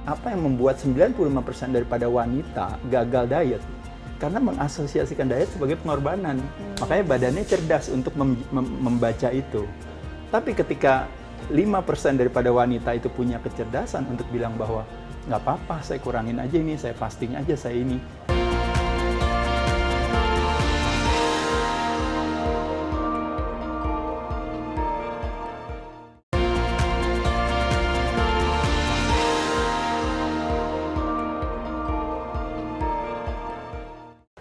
Apa yang membuat 95% daripada wanita gagal diet? Karena mengasosiasikan diet sebagai pengorbanan. Makanya badannya cerdas untuk membaca itu. Tapi ketika 5% daripada wanita itu punya kecerdasan untuk bilang bahwa nggak apa-apa, saya kurangin aja ini, saya fasting aja, saya ini.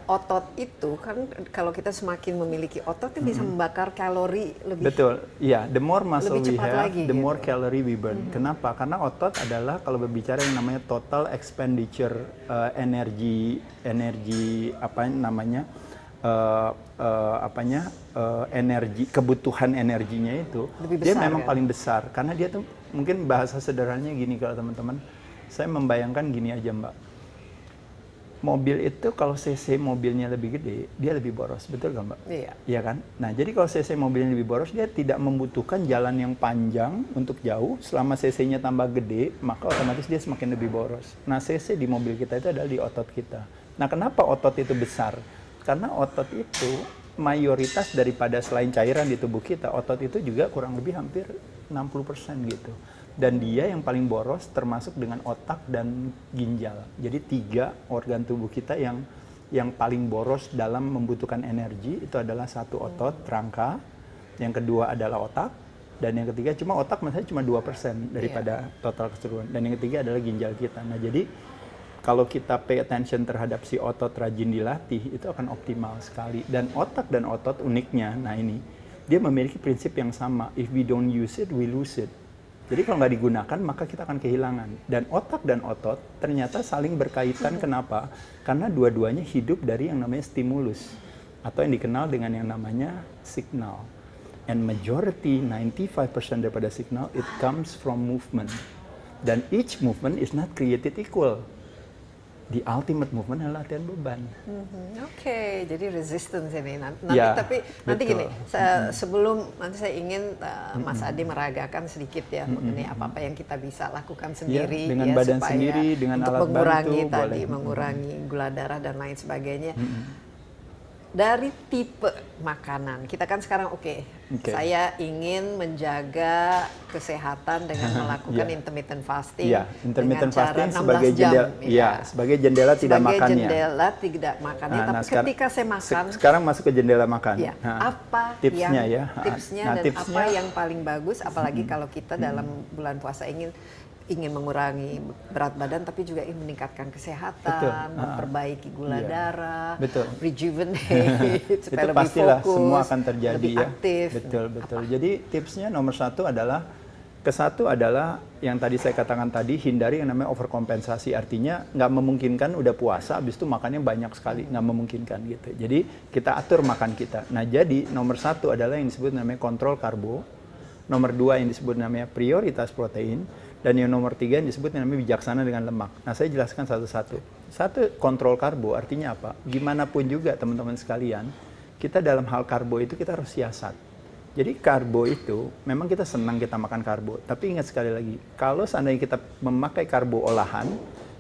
Otot itu kan kalau kita semakin memiliki otot itu bisa membakar kalori lebih. Betul, iya. The more muscle lebih we cepat have, lagi, the gitu. more calorie we burn. Kenapa? Karena otot adalah kalau berbicara yang namanya total expenditure energi apa namanya energi, kebutuhan energinya itu Lebih dia besar, memang kan? paling besar. Karena dia tuh mungkin bahasa sederhananya gini kalau teman-teman, saya membayangkan gini aja Mbak. Mobil itu kalau cc mobilnya lebih gede, dia lebih boros, betul nggak Mbak? Iya. Iya kan? Nah, jadi kalau cc mobilnya lebih boros, dia tidak membutuhkan jalan yang panjang untuk jauh. Selama cc-nya tambah gede, maka otomatis dia semakin lebih boros. Nah, cc di mobil kita itu adalah di otot kita. Nah, kenapa otot itu besar? Karena otot itu mayoritas daripada selain cairan di tubuh kita, otot itu juga kurang lebih hampir 60% gitu. Dan dia yang paling boros termasuk dengan otak dan ginjal. Jadi 3 organ tubuh kita yang paling boros dalam membutuhkan energi itu adalah satu otot, rangka, yang kedua adalah otak, dan yang ketiga cuma otak misalnya cuma 2% daripada total keseluruhan. Dan yang ketiga adalah ginjal kita. Nah jadi kalau kita pay attention terhadap si otot rajin dilatih, itu akan optimal sekali. Dan otak dan otot uniknya, nah ini, dia memiliki prinsip yang sama. If we don't use it, we lose it. Jadi kalau nggak digunakan, maka kita akan kehilangan. Dan otak dan otot ternyata saling berkaitan. Kenapa? Karena dua-duanya hidup dari yang namanya stimulus. Atau yang dikenal dengan yang namanya signal. And majority, 95% daripada signal, it comes from movement. Dan each movement is not created equal. The ultimate movement adalah latihan beban. Oke, jadi resistance ini. Nanti Ya, tapi nanti betul. gini, sebelum nanti saya ingin Mas Adi meragakan sedikit ya mengenai apa-apa yang kita bisa lakukan sendiri dengan ya, badan supaya sendiri, dengan untuk alat mengurangi bantu, tadi, boleh. mengurangi gula darah dan lain sebagainya. Dari tipe makanan, kita kan sekarang saya ingin menjaga kesehatan dengan melakukan intermittent fasting. Iya, intermittent dengan cara fasting 16 sebagai jam, jendela, ya. sebagai jendela tidak Sebagai makannya. jendela tidak makannya, Nah, tapi ketika saya makan, sekarang masuk ke jendela makan. ya, Nah, apa tipsnya yang, ya. tipsnya Nah, dan tipsnya, apa yang paling bagus, apalagi kalau kita dalam bulan puasa ingin mengurangi berat badan, tapi juga ingin meningkatkan kesehatan, Betul. memperbaiki gula Iya. darah, Betul. rejuvenate, supaya itu lebih pastilah fokus, semua akan terjadi lebih ya. aktif. Betul, betul. Apa? Jadi tipsnya nomor satu adalah yang tadi saya katakan tadi, hindari yang namanya overkompensasi. Artinya nggak memungkinkan udah puasa, habis itu makannya banyak sekali, nggak memungkinkan gitu. Jadi kita atur makan kita. Nah jadi nomor satu adalah yang disebut namanya kontrol karbo, nomor 2 yang disebut namanya prioritas protein, dan yang nomor 3 yang disebut namanya bijaksana dengan lemak. Nah saya jelaskan satu-satu. Satu, kontrol karbo artinya apa? Gimana pun juga teman-teman sekalian, kita dalam hal karbo itu kita harus siasat. Jadi karbo itu, memang kita senang kita makan karbo. Tapi ingat sekali lagi, kalau seandainya kita memakai karbo olahan,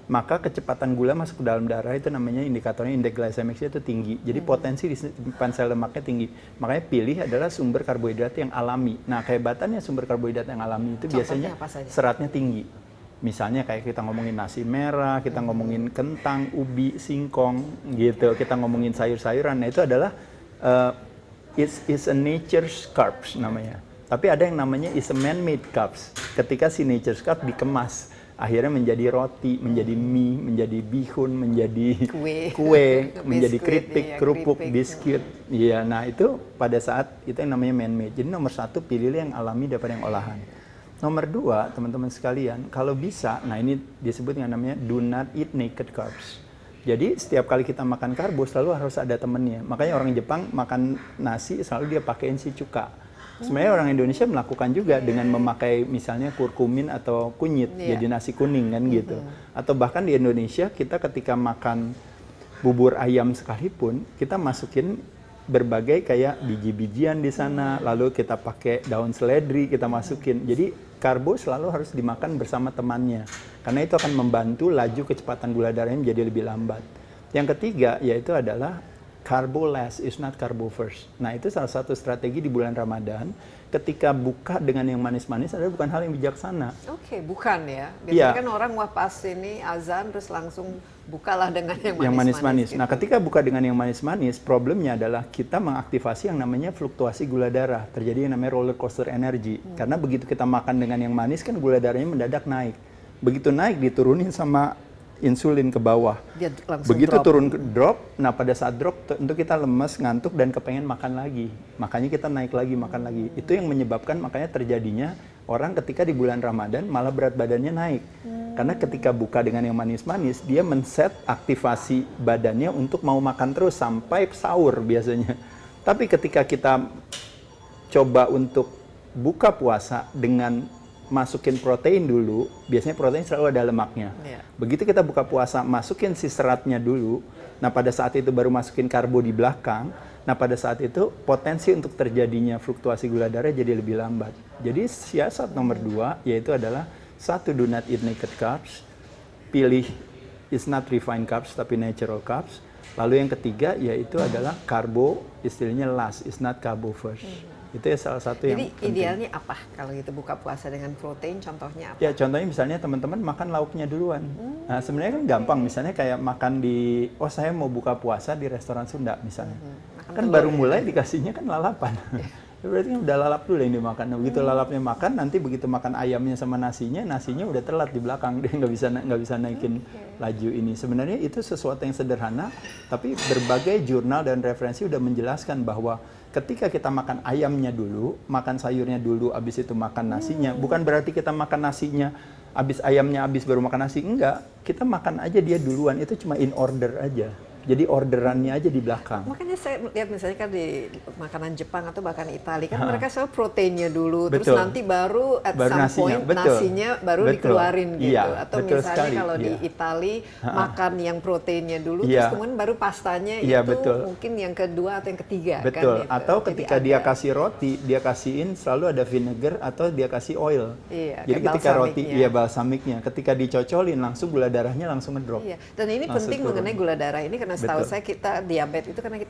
maka kecepatan gula masuk ke dalam darah itu namanya indikatornya indeks glycemicnya itu tinggi. Jadi potensi disimpan sel lemaknya tinggi. Makanya pilih adalah sumber karbohidrat yang alami. Nah kehebatannya sumber karbohidrat yang alami itu biasanya apa saja? seratnya tinggi. Misalnya kayak kita ngomongin nasi merah, kita ngomongin kentang, ubi, singkong, gitu. Kita ngomongin sayur-sayuran. Nah itu adalah it's a nature's carbs namanya. Tapi ada yang namanya is a man-made carbs. Ketika si nature's carbs dikemas, akhirnya menjadi roti, menjadi mie, menjadi bihun, menjadi kue, menjadi keripik, kerupuk, biskuit. Iya, nah itu pada saat itu yang namanya man-made. Jadi nomor satu pilihlah yang alami daripada yang olahan. Nomor 2, teman-teman sekalian, kalau bisa, nah ini disebut dengan namanya do not eat naked carbs. Jadi setiap kali kita makan karbo selalu harus ada temennya. Makanya orang Jepang makan nasi selalu dia pakein si cuka. Sebenarnya orang Indonesia melakukan juga dengan memakai misalnya kurkumin atau kunyit jadi nasi kuning kan gitu. Atau bahkan di Indonesia kita ketika makan bubur ayam sekalipun kita masukin berbagai kayak biji-bijian di sana, lalu kita pakai daun seledri kita masukin. Jadi karbo selalu harus dimakan bersama temannya, karena itu akan membantu laju kecepatan gula darahnya menjadi lebih lambat. Yang ketiga yaitu adalah carbo less is not carbo first. Nah itu salah satu strategi di bulan Ramadan. Ketika buka dengan yang manis-manis adalah bukan hal yang bijaksana. Oke, bukan ya. Biasanya kan orang wah pas ini azan terus langsung bukalah dengan yang manis-manis. Gitu. Nah, ketika buka dengan yang manis-manis, problemnya adalah kita mengaktifasi yang namanya fluktuasi gula darah. Terjadi yang namanya roller coaster energy. Karena begitu kita makan dengan yang manis kan gula darahnya mendadak naik. Begitu naik diturunin sama insulin ke bawah. Dia langsung begitu drop. turun ke drop, nah pada saat drop tentu kita lemes, ngantuk dan kepengen makan lagi. Makanya kita naik lagi, makan lagi. Itu yang menyebabkan makanya terjadinya orang ketika di bulan Ramadan malah berat badannya naik. Karena ketika buka dengan yang manis-manis, dia men-set aktivasi badannya untuk mau makan terus sampai sahur biasanya. Tapi ketika kita coba untuk buka puasa dengan masukin protein dulu, biasanya protein selalu ada lemaknya. Begitu kita buka puasa, masukin si seratnya dulu, nah pada saat itu baru masukin karbo di belakang, nah pada saat itu potensi untuk terjadinya fluktuasi gula darah jadi lebih lambat. Jadi siasat nomor 2 yaitu adalah 1, do not eat naked carbs, pilih is not refined carbs tapi natural carbs. Lalu yang ketiga yaitu adalah karbo, istilahnya last, is not carbo first. Itu ya salah satu yang penting. Jadi idealnya apa kalau gitu buka puasa dengan protein, contohnya apa? Ya contohnya misalnya teman-teman makan lauknya duluan. Nah sebenarnya kan gampang, misalnya kayak makan di, oh saya mau buka puasa di restoran Sunda misalnya. Kan baru mulai dikasihnya kan lalapan. Berarti kan udah lalap dulu yang dimakan. Nah, begitu lalapnya makan, nanti begitu makan ayamnya sama nasinya udah telat di belakang. Dia nggak bisa naikin laju ini. Sebenarnya itu sesuatu yang sederhana, tapi berbagai jurnal dan referensi udah menjelaskan bahwa ketika kita makan ayamnya dulu, makan sayurnya dulu, abis itu makan nasinya, bukan berarti kita makan nasinya, abis ayamnya abis baru makan nasi, enggak. Kita makan aja dia duluan, itu cuma in order aja. Jadi orderannya aja di belakang. Makanya saya lihat misalnya kan di makanan Jepang atau bahkan Italia kan mereka selalu proteinnya dulu, terus nanti baru at some point nasinya baru dikeluarin gitu. Atau misalnya kalau di Italia makan yang proteinnya dulu, terus kemudian baru pastanya itu mungkin yang kedua atau yang ketiga. Betul. Kan, gitu. Atau ketika dia kasih roti, dia kasihin selalu ada vinegar atau dia kasih oil. Jadi ketika roti, balsamiknya, ketika dicocolin langsung gula darahnya langsung ngedrop. Dan ini penting mengenai gula darah ini karena setahu saya kita diabetes itu karena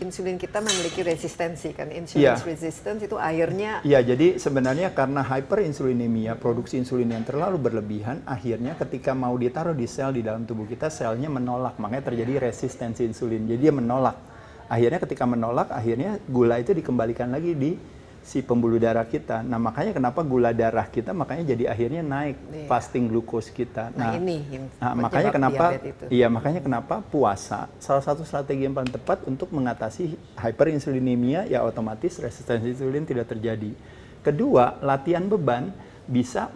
insulin kita memiliki resistensi kan, insulin resistance itu akhirnya. Iya, jadi sebenarnya karena hyperinsulinemia, produksi insulin yang terlalu berlebihan, akhirnya ketika mau ditaruh di sel di dalam tubuh kita, selnya menolak, makanya terjadi resistensi insulin. Jadi dia menolak. Akhirnya ketika menolak, akhirnya gula itu dikembalikan lagi di si pembuluh darah kita. Nah makanya kenapa gula darah kita makanya jadi akhirnya naik fasting glukos kita. Nah ini makanya kenapa puasa salah satu strategi yang paling tepat untuk mengatasi hyperinsulinemia, ya otomatis resistensi insulin tidak terjadi. Kedua, latihan beban bisa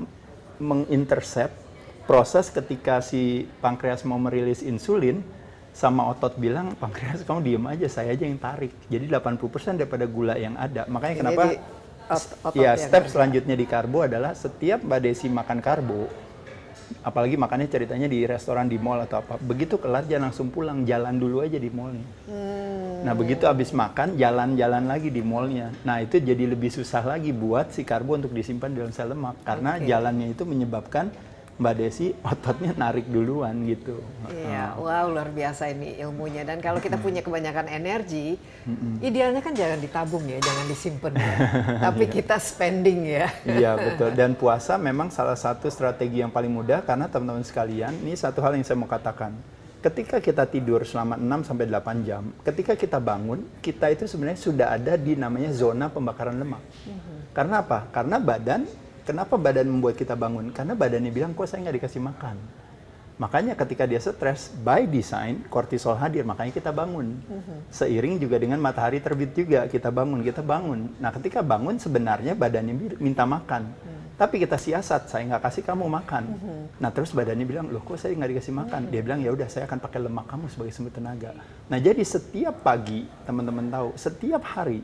mengintercept proses ketika si pankreas mau merilis insulin, sama otot bilang, pankreas kamu diem aja, saya aja yang tarik. Jadi 80% daripada gula yang ada. Makanya kenapa step selanjutnya di karbo adalah setiap Mbak Desi makan karbo, apalagi makannya ceritanya di restoran, di mall atau apa, begitu kelar jangan langsung pulang, jalan dulu aja di mallnya. Nah begitu habis makan, jalan-jalan lagi di mallnya. Nah itu jadi lebih susah lagi buat si karbo untuk disimpan di dalam sel lemak. Karena jalannya itu menyebabkan Mbak Desi ototnya narik duluan gitu. Iya, wow luar biasa ini ilmunya. Dan kalau kita punya kebanyakan energi, idealnya kan jangan ditabung ya, jangan disimpan ya. Tapi kita spending ya. Iya betul. Dan puasa memang salah satu strategi yang paling mudah karena teman-teman sekalian, ini satu hal yang saya mau katakan. Ketika kita tidur selama 6-8 jam, ketika kita bangun, kita itu sebenarnya sudah ada di namanya zona pembakaran lemak. Karena apa? Karena kenapa badan membuat kita bangun? Karena badannya bilang, kok saya nggak dikasih makan. Makanya ketika dia stres, by design, kortisol hadir, makanya kita bangun. Seiring juga dengan matahari terbit juga, kita bangun. Nah ketika bangun sebenarnya badannya minta makan. Tapi kita siasat, saya nggak kasih kamu makan. Nah terus badannya bilang, loh kok saya nggak dikasih makan? Dia bilang, ya udah saya akan pakai lemak kamu sebagai sumber tenaga. Nah jadi setiap pagi, teman-teman tahu, setiap hari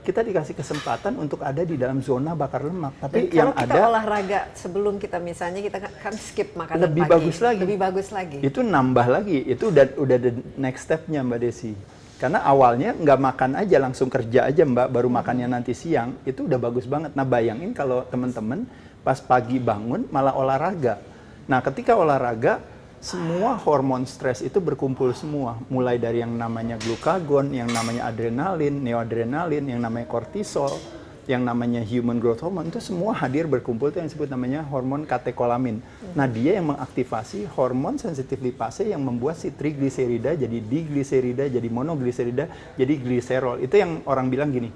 kita dikasih kesempatan untuk ada di dalam zona bakar lemak. Tapi Dan yang kalau kita olahraga sebelum kita misalnya kita kan skip makanan lebih pagi. bagus lagi. Lebih bagus lagi. Itu nambah lagi, itu udah the next step-nya Mbak Desi. Karena awalnya nggak makan aja, langsung kerja aja Mbak, baru makannya nanti siang, itu udah bagus banget. Nah bayangin kalau teman-teman pas pagi bangun malah olahraga. Nah ketika olahraga, semua hormon stres itu berkumpul semua. Mulai dari yang namanya glukagon, yang namanya adrenalin, neoadrenalin, yang namanya kortisol, yang namanya human growth hormone, itu semua hadir berkumpul, itu yang disebut namanya hormon katekolamin. Nah dia yang mengaktifasi hormon sensitif lipase yang membuat si trigliserida jadi digliserida, jadi monogliserida, jadi gliserol. Itu yang orang bilang gini,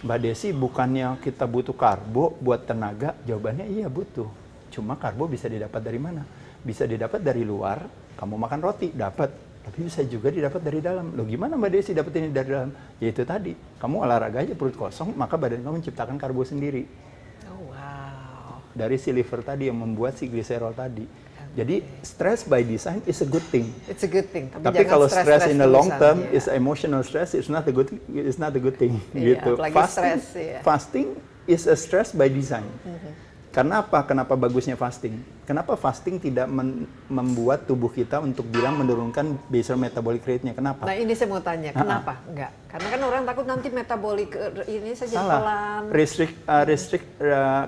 Mbak Desi bukannya kita butuh karbo buat tenaga? Jawabannya iya butuh. Cuma karbo bisa didapat dari mana? Bisa didapat dari luar, kamu makan roti, dapat. Tapi bisa juga didapat dari dalam. Loh gimana Mbak Desi dapat ini dari dalam? Ya itu tadi, kamu olahraga aja perut kosong, maka badan kamu menciptakan karbo sendiri. Oh, wow. Dari si liver tadi yang membuat si gliserol tadi. Jadi stress by design is a good thing. It's a good thing. Tapi kalau stress in the long term ya. is emotional stress, it's not a good thing. Iya, Gitu. apalagi stress, ya. Fasting is a stress by design. Karena apa? Kenapa bagusnya fasting? Kenapa fasting tidak membuat tubuh kita untuk bilang menurunkan basal metabolic rate-nya? Kenapa? Nah ini saya mau tanya, kenapa? Enggak. Karena kan orang takut nanti metabolik ini saja Salah. pelan.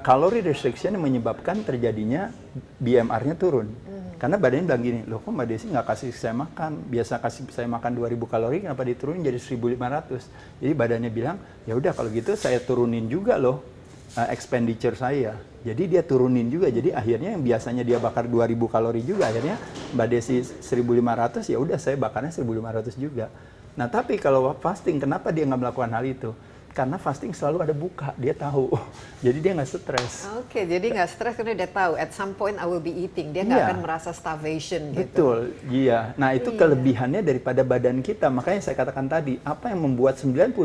Calorie restriction yang menyebabkan terjadinya BMR-nya turun. Karena badannya bilang gini, loh kok Mbak Desi nggak kasih saya makan, biasa kasih saya makan 2000 kalori, kenapa diturunin jadi 1500? Jadi badannya bilang, ya udah kalau gitu saya turunin juga loh expenditure saya. Jadi dia turunin juga. Jadi akhirnya yang biasanya dia bakar 2000 kalori juga, akhirnya Mbak Desi 1500, ya udah saya bakarnya 1500 juga. Nah tapi kalau fasting, kenapa dia nggak melakukan hal itu? Karena fasting selalu ada buka, dia tahu. Jadi dia nggak stres. Oke, jadi nggak stres karena dia tahu at some point I will be eating. Dia nggak akan merasa starvation gitu. Betul, iya. Nah itu kelebihannya daripada badan kita. Makanya saya katakan tadi, apa yang membuat 95%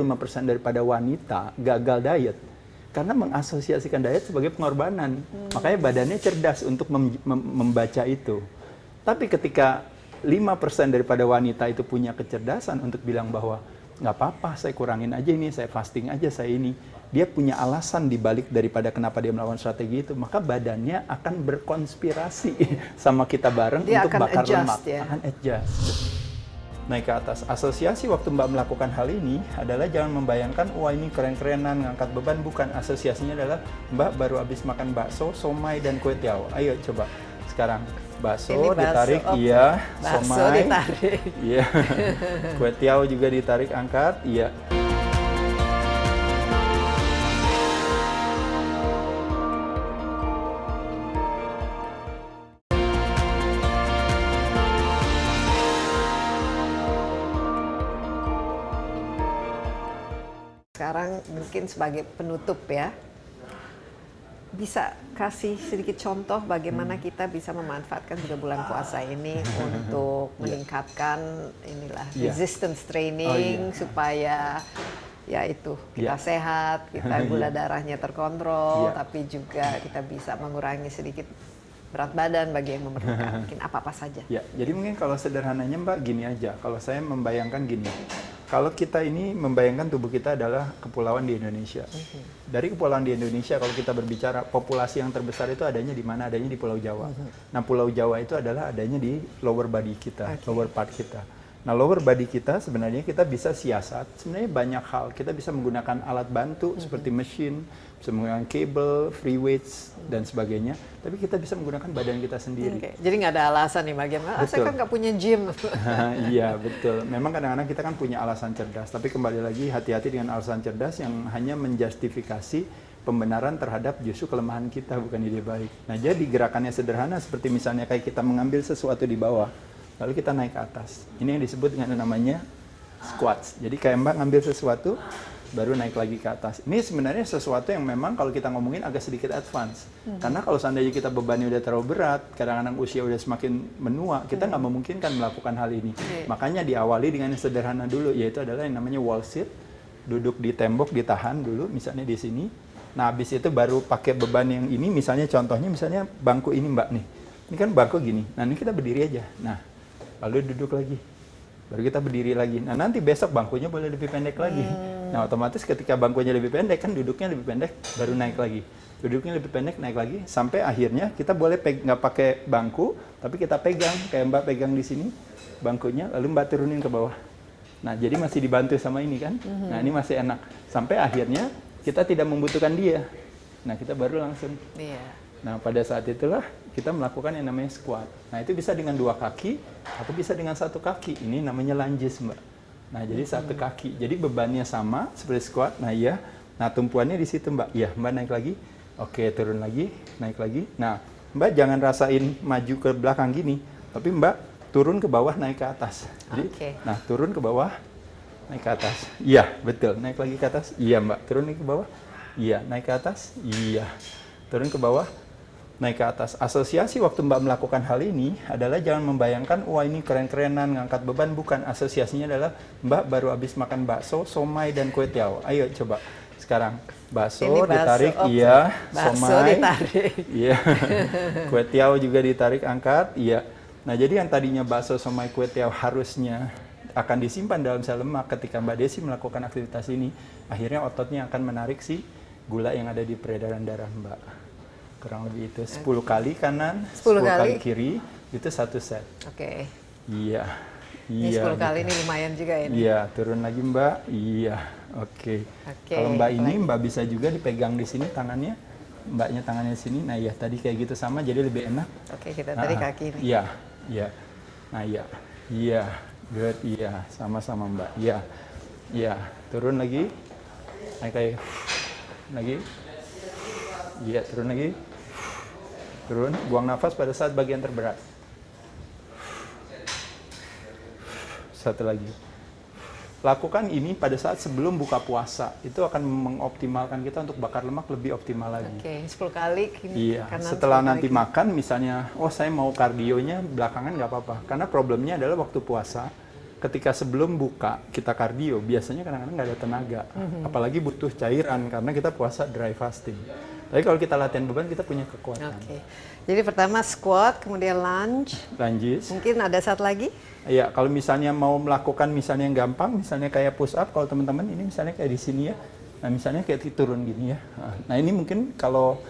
daripada wanita gagal diet? Karena mengasosiasikan diet sebagai pengorbanan. Makanya badannya cerdas untuk membaca itu. Tapi ketika 5% daripada wanita itu punya kecerdasan untuk bilang bahwa nggak apa-apa, saya kurangin aja ini, saya fasting aja, saya ini. Dia punya alasan dibalik daripada kenapa dia melakukan strategi itu. Maka badannya akan berkonspirasi sama kita bareng dia untuk bakar lemak. Ya? Akan adjust. Naik ke atas. Asosiasi waktu Mbak melakukan hal ini adalah jangan membayangkan, wah ini keren-kerenan, ngangkat beban. Bukan. Asosiasinya adalah Mbak baru habis makan bakso, somai, dan kue tiaw. Ayo coba. Sekarang bakso ditarik, iya. Bakso somai, ditarik. iya. Kue tiaw juga ditarik, angkat, iya. Sekarang mungkin sebagai penutup ya, bisa kasih sedikit contoh bagaimana kita bisa memanfaatkan juga bulan puasa ini untuk meningkatkan resistance training supaya ya itu kita sehat, kita gula darahnya terkontrol, tapi juga kita bisa mengurangi sedikit berat badan bagi yang memerlukan. Mungkin apa-apa saja. Ya, jadi mungkin kalau sederhananya Mbak gini aja, kalau saya membayangkan gini, kalau kita ini membayangkan tubuh kita adalah kepulauan di Indonesia. Dari kepulauan di Indonesia, kalau kita berbicara populasi yang terbesar itu adanya di mana? Adanya di Pulau Jawa. Nah, Pulau Jawa itu adalah adanya di lower body kita, lower part kita. Nah, lower body kita sebenarnya kita bisa siasat, sebenarnya banyak hal. Kita bisa menggunakan alat bantu seperti mesin, bisa menggunakan kabel, free weights, dan sebagainya. Tapi kita bisa menggunakan badan kita sendiri. Jadi nggak ada alasan nih bagaimana, saya kan nggak punya gym. Iya, betul. Memang kadang-kadang kita kan punya alasan cerdas, tapi kembali lagi hati-hati dengan alasan cerdas yang hanya menjustifikasi pembenaran terhadap justru kelemahan kita, bukan ide baik. Nah, jadi gerakannya sederhana seperti misalnya kayak kita mengambil sesuatu di bawah, lalu kita naik ke atas. Ini yang disebut dengan namanya squats. Jadi kayak Mbak ngambil sesuatu, baru naik lagi ke atas. Ini sebenarnya sesuatu yang memang kalau kita ngomongin agak sedikit advance. Karena kalau seandainya kita bebannya udah terlalu berat, kadang-kadang usia udah semakin menua, kita nggak memungkinkan melakukan hal ini. Makanya diawali dengan yang sederhana dulu, yaitu adalah yang namanya wall sit, duduk di tembok, ditahan dulu, misalnya di sini. Nah, habis itu baru pakai beban yang ini, misalnya contohnya, misalnya bangku ini Mbak nih. Ini kan bangku gini, nah ini kita berdiri aja. Nah, lalu duduk lagi. Baru kita berdiri lagi. Nah, nanti besok bangkunya boleh lebih pendek lagi. Nah, otomatis ketika bangkunya lebih pendek, kan duduknya lebih pendek, baru naik lagi. Duduknya lebih pendek, naik lagi. Sampai akhirnya kita boleh nggak pakai bangku, tapi kita pegang. Kayak Mbak pegang di sini bangkunya, lalu Mbak turunin ke bawah. Nah, jadi masih dibantu sama ini kan. Nah, ini masih enak. Sampai akhirnya kita tidak membutuhkan dia. Nah, kita baru langsung. Iya. Nah, pada saat itulah kita melakukan yang namanya squat. Nah, itu bisa dengan 2 kaki atau bisa dengan 1 kaki. Ini namanya lunges, Mbak. Nah, jadi 1 kaki. Jadi bebannya sama seperti squat. Nah, iya. Nah, tumpuannya di situ, Mbak. Iya, Mbak naik lagi. Oke, turun lagi, naik lagi. Nah, Mbak jangan rasain maju ke belakang gini, tapi Mbak turun ke bawah, naik ke atas. Jadi, nah, turun ke bawah, naik ke atas. Iya, betul. Naik lagi ke atas. Iya, Mbak. Turun lagi ke bawah. Iya, naik ke atas. Iya. Turun ke bawah, naik ke atas. Asosiasi waktu Mbak melakukan hal ini adalah jangan membayangkan, wah ini keren-kerenan, ngangkat beban. Bukan. Asosiasinya adalah Mbak baru habis makan bakso, somai, dan kue tiaw. Ayo coba sekarang. Bakso ditarik, iya. Somai, ditarik. Iya. Kue tiaw juga ditarik, angkat, iya. Nah, jadi yang tadinya bakso, somai, kue tiaw harusnya akan disimpan dalam sel lemak. Ketika Mbak Desi melakukan aktivitas ini, akhirnya ototnya akan menarik si gula yang ada di peredaran darah Mbak. Kurang lebih itu 10 kali kanan, 10 kali kiri, itu 1 set. Oke. Iya. Ini 10 kali ini lumayan juga ini. Iya, turun lagi Mbak. Iya. Oke. Kalau Mbak ini Mbak bisa juga dipegang di sini tangannya. Mbaknya tangannya di sini. Nah, ya tadi kayak gitu sama, jadi lebih enak. Oke, kita tadi kaki ini. Iya, iya. Nah, iya. Iya. Good, iya. Sama-sama Mbak. Iya. Iya, turun lagi. Naik lagi. Lagi. Iya, turun lagi. Turun, buang nafas pada saat bagian terberat. Satu lagi. Lakukan ini pada saat sebelum buka puasa. Itu akan mengoptimalkan kita untuk bakar lemak lebih optimal lagi. Oke, 10 kali. Iya, setelah nanti makan misalnya, oh saya mau kardionya belakangan nggak apa-apa. Karena problemnya adalah waktu puasa, ketika sebelum buka kita kardio, biasanya kadang-kadang nggak ada tenaga. Apalagi butuh cairan karena kita puasa dry fasting. Tapi kalau kita latihan beban, kita punya kekuatan. Oke. Jadi pertama squat, kemudian lunge. Lunges. Mungkin ada satu lagi? Iya, kalau misalnya mau melakukan misalnya yang gampang, misalnya kayak push up, kalau teman-teman ini misalnya kayak di sini ya. Nah, misalnya kayak turun gini ya. Nah, ini mungkin kalau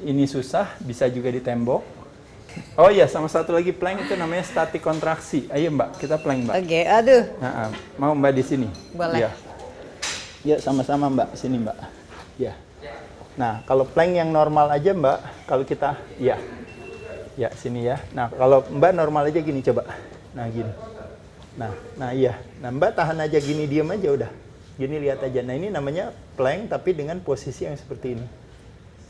ini susah, bisa juga di tembok. Oh iya, sama satu lagi plank itu namanya static kontraksi. Ayo Mbak, kita plank Mbak. Oke, aduh. Nah, mau Mbak di sini? Boleh. Ya, ya sama-sama Mbak, sini Mbak. Ya. Nah, kalau plank yang normal aja Mbak, kalau kita, ya sini ya. Nah, kalau Mbak normal aja gini coba. Nah, gini. Nah iya. Nah, Mbak tahan aja gini, diam aja udah. Gini lihat aja. Nah, ini namanya plank tapi dengan posisi yang seperti ini.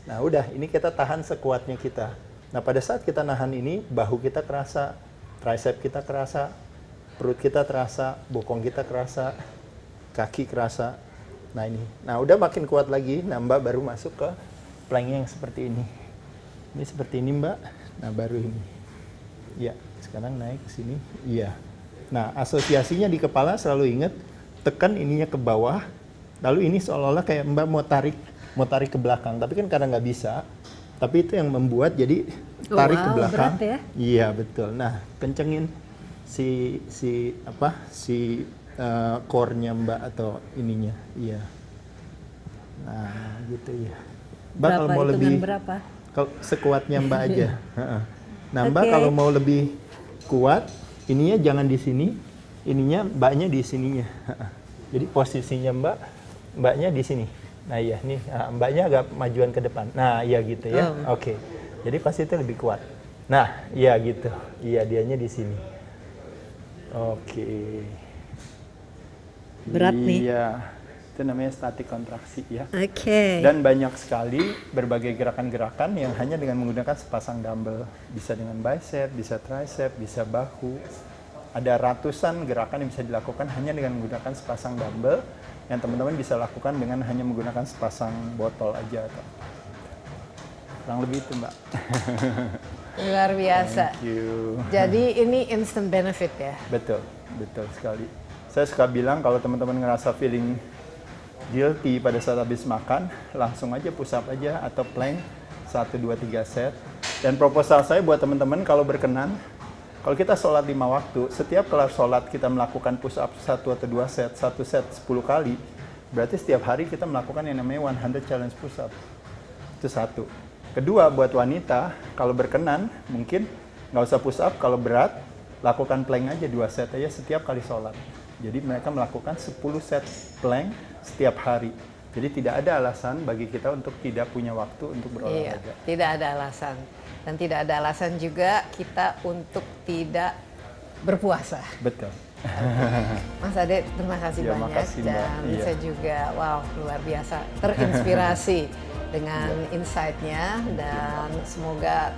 Nah, udah, ini kita tahan sekuatnya kita. Nah, pada saat kita nahan ini, bahu kita kerasa, tricep kita kerasa, perut kita terasa, bokong kita kerasa, kaki kerasa. Nah, ini. Nah, udah makin kuat lagi. Nah, Mbak baru masuk ke plank yang seperti ini. Ini seperti ini, Mbak. Nah, baru ini. Ya, sekarang naik ke sini. Iya. Nah, asosiasinya di kepala selalu ingat, tekan ininya ke bawah, lalu ini seolah-olah kayak Mbak mau tarik ke belakang. Tapi kan karena nggak bisa, tapi itu yang membuat jadi tarik ke belakang. Berat ya? Iya, betul. Nah, kencengin si core-nya Mbak atau ininya. Iya. Nah, gitu ya. Mbak kalau mau lebih berapa? Kalau sekuatnya Mbak aja. Nah, Mbak kalau mau lebih kuat, ininya jangan di sini, ininya Mbaknya di sininya. Jadi posisinya Mbaknya di sini. Nah, iya nih, Mbaknya agak majuan ke depan. Nah, iya gitu ya. Oke. Jadi pasti itu lebih kuat. Nah, iya gitu. Iya, dianya di sini. Oke. Berat nih. Iya. Itu namanya static kontraksi ya. Oke. Dan banyak sekali berbagai gerakan-gerakan yang hanya dengan menggunakan sepasang dumbbell. Bisa dengan bicep, bisa tricep, bisa bahu. Ada ratusan gerakan yang bisa dilakukan hanya dengan menggunakan sepasang dumbbell yang teman-teman bisa lakukan dengan hanya menggunakan sepasang botol aja. Kurang lebih itu, Mbak. Luar biasa. Thank you. Jadi ini instant benefit ya? Betul, betul sekali. Saya suka bilang kalau teman-teman ngerasa feeling guilty pada saat habis makan, langsung aja push up aja atau plank 1, 2, 3 set. Dan proposal saya buat teman-teman kalau berkenan, kalau kita sholat 5 waktu, setiap kelar sholat kita melakukan push up 1 atau 2 set, 1 set 10 kali, berarti setiap hari kita melakukan yang namanya 100 challenge push up. Itu satu. Kedua, buat wanita, kalau berkenan, mungkin nggak usah push up, kalau berat, lakukan plank aja 2 set aja setiap kali sholat. Jadi mereka melakukan 10 set plank setiap hari. Jadi tidak ada alasan bagi kita untuk tidak punya waktu untuk berolahraga. Iya, tidak ada alasan. Dan tidak ada alasan juga kita untuk tidak berpuasa. Betul. Mas Ade, terima kasih Ya, banyak. makasih, Mbak. Dan Iya. saya juga, wow, luar biasa terinspirasi dengan insight-nya. Dan semoga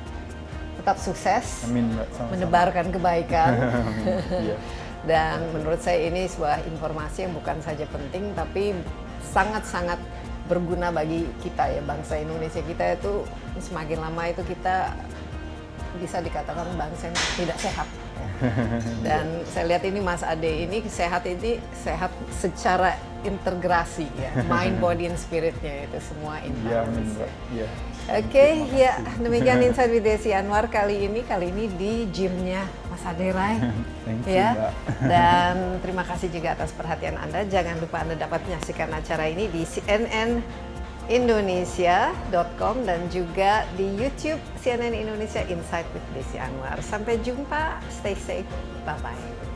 tetap sukses, Amin, Mbak. Sama-sama. menebarkan kebaikan. Iya. Dan menurut saya ini sebuah informasi yang bukan saja penting, tapi sangat-sangat berguna bagi kita ya, bangsa Indonesia. Kita itu semakin lama itu kita bisa dikatakan bangsa yang tidak sehat. Dan saya lihat ini Mas Ade ini sehat secara integrasi ya, mind, body, and spiritnya itu semua Iya, imbalance. amin, Mbak. Iya. Oke, ya demikian Insight with Desi Anwar kali ini di gymnya Mas Ade Rai. Thank you, Ya, Mbak. dan terima kasih juga atas perhatian Anda. Jangan lupa Anda dapat menyaksikan acara ini di cnnindonesia.com dan juga di YouTube CNN Indonesia Insight with Desi Anwar. Sampai jumpa, stay safe, bye-bye.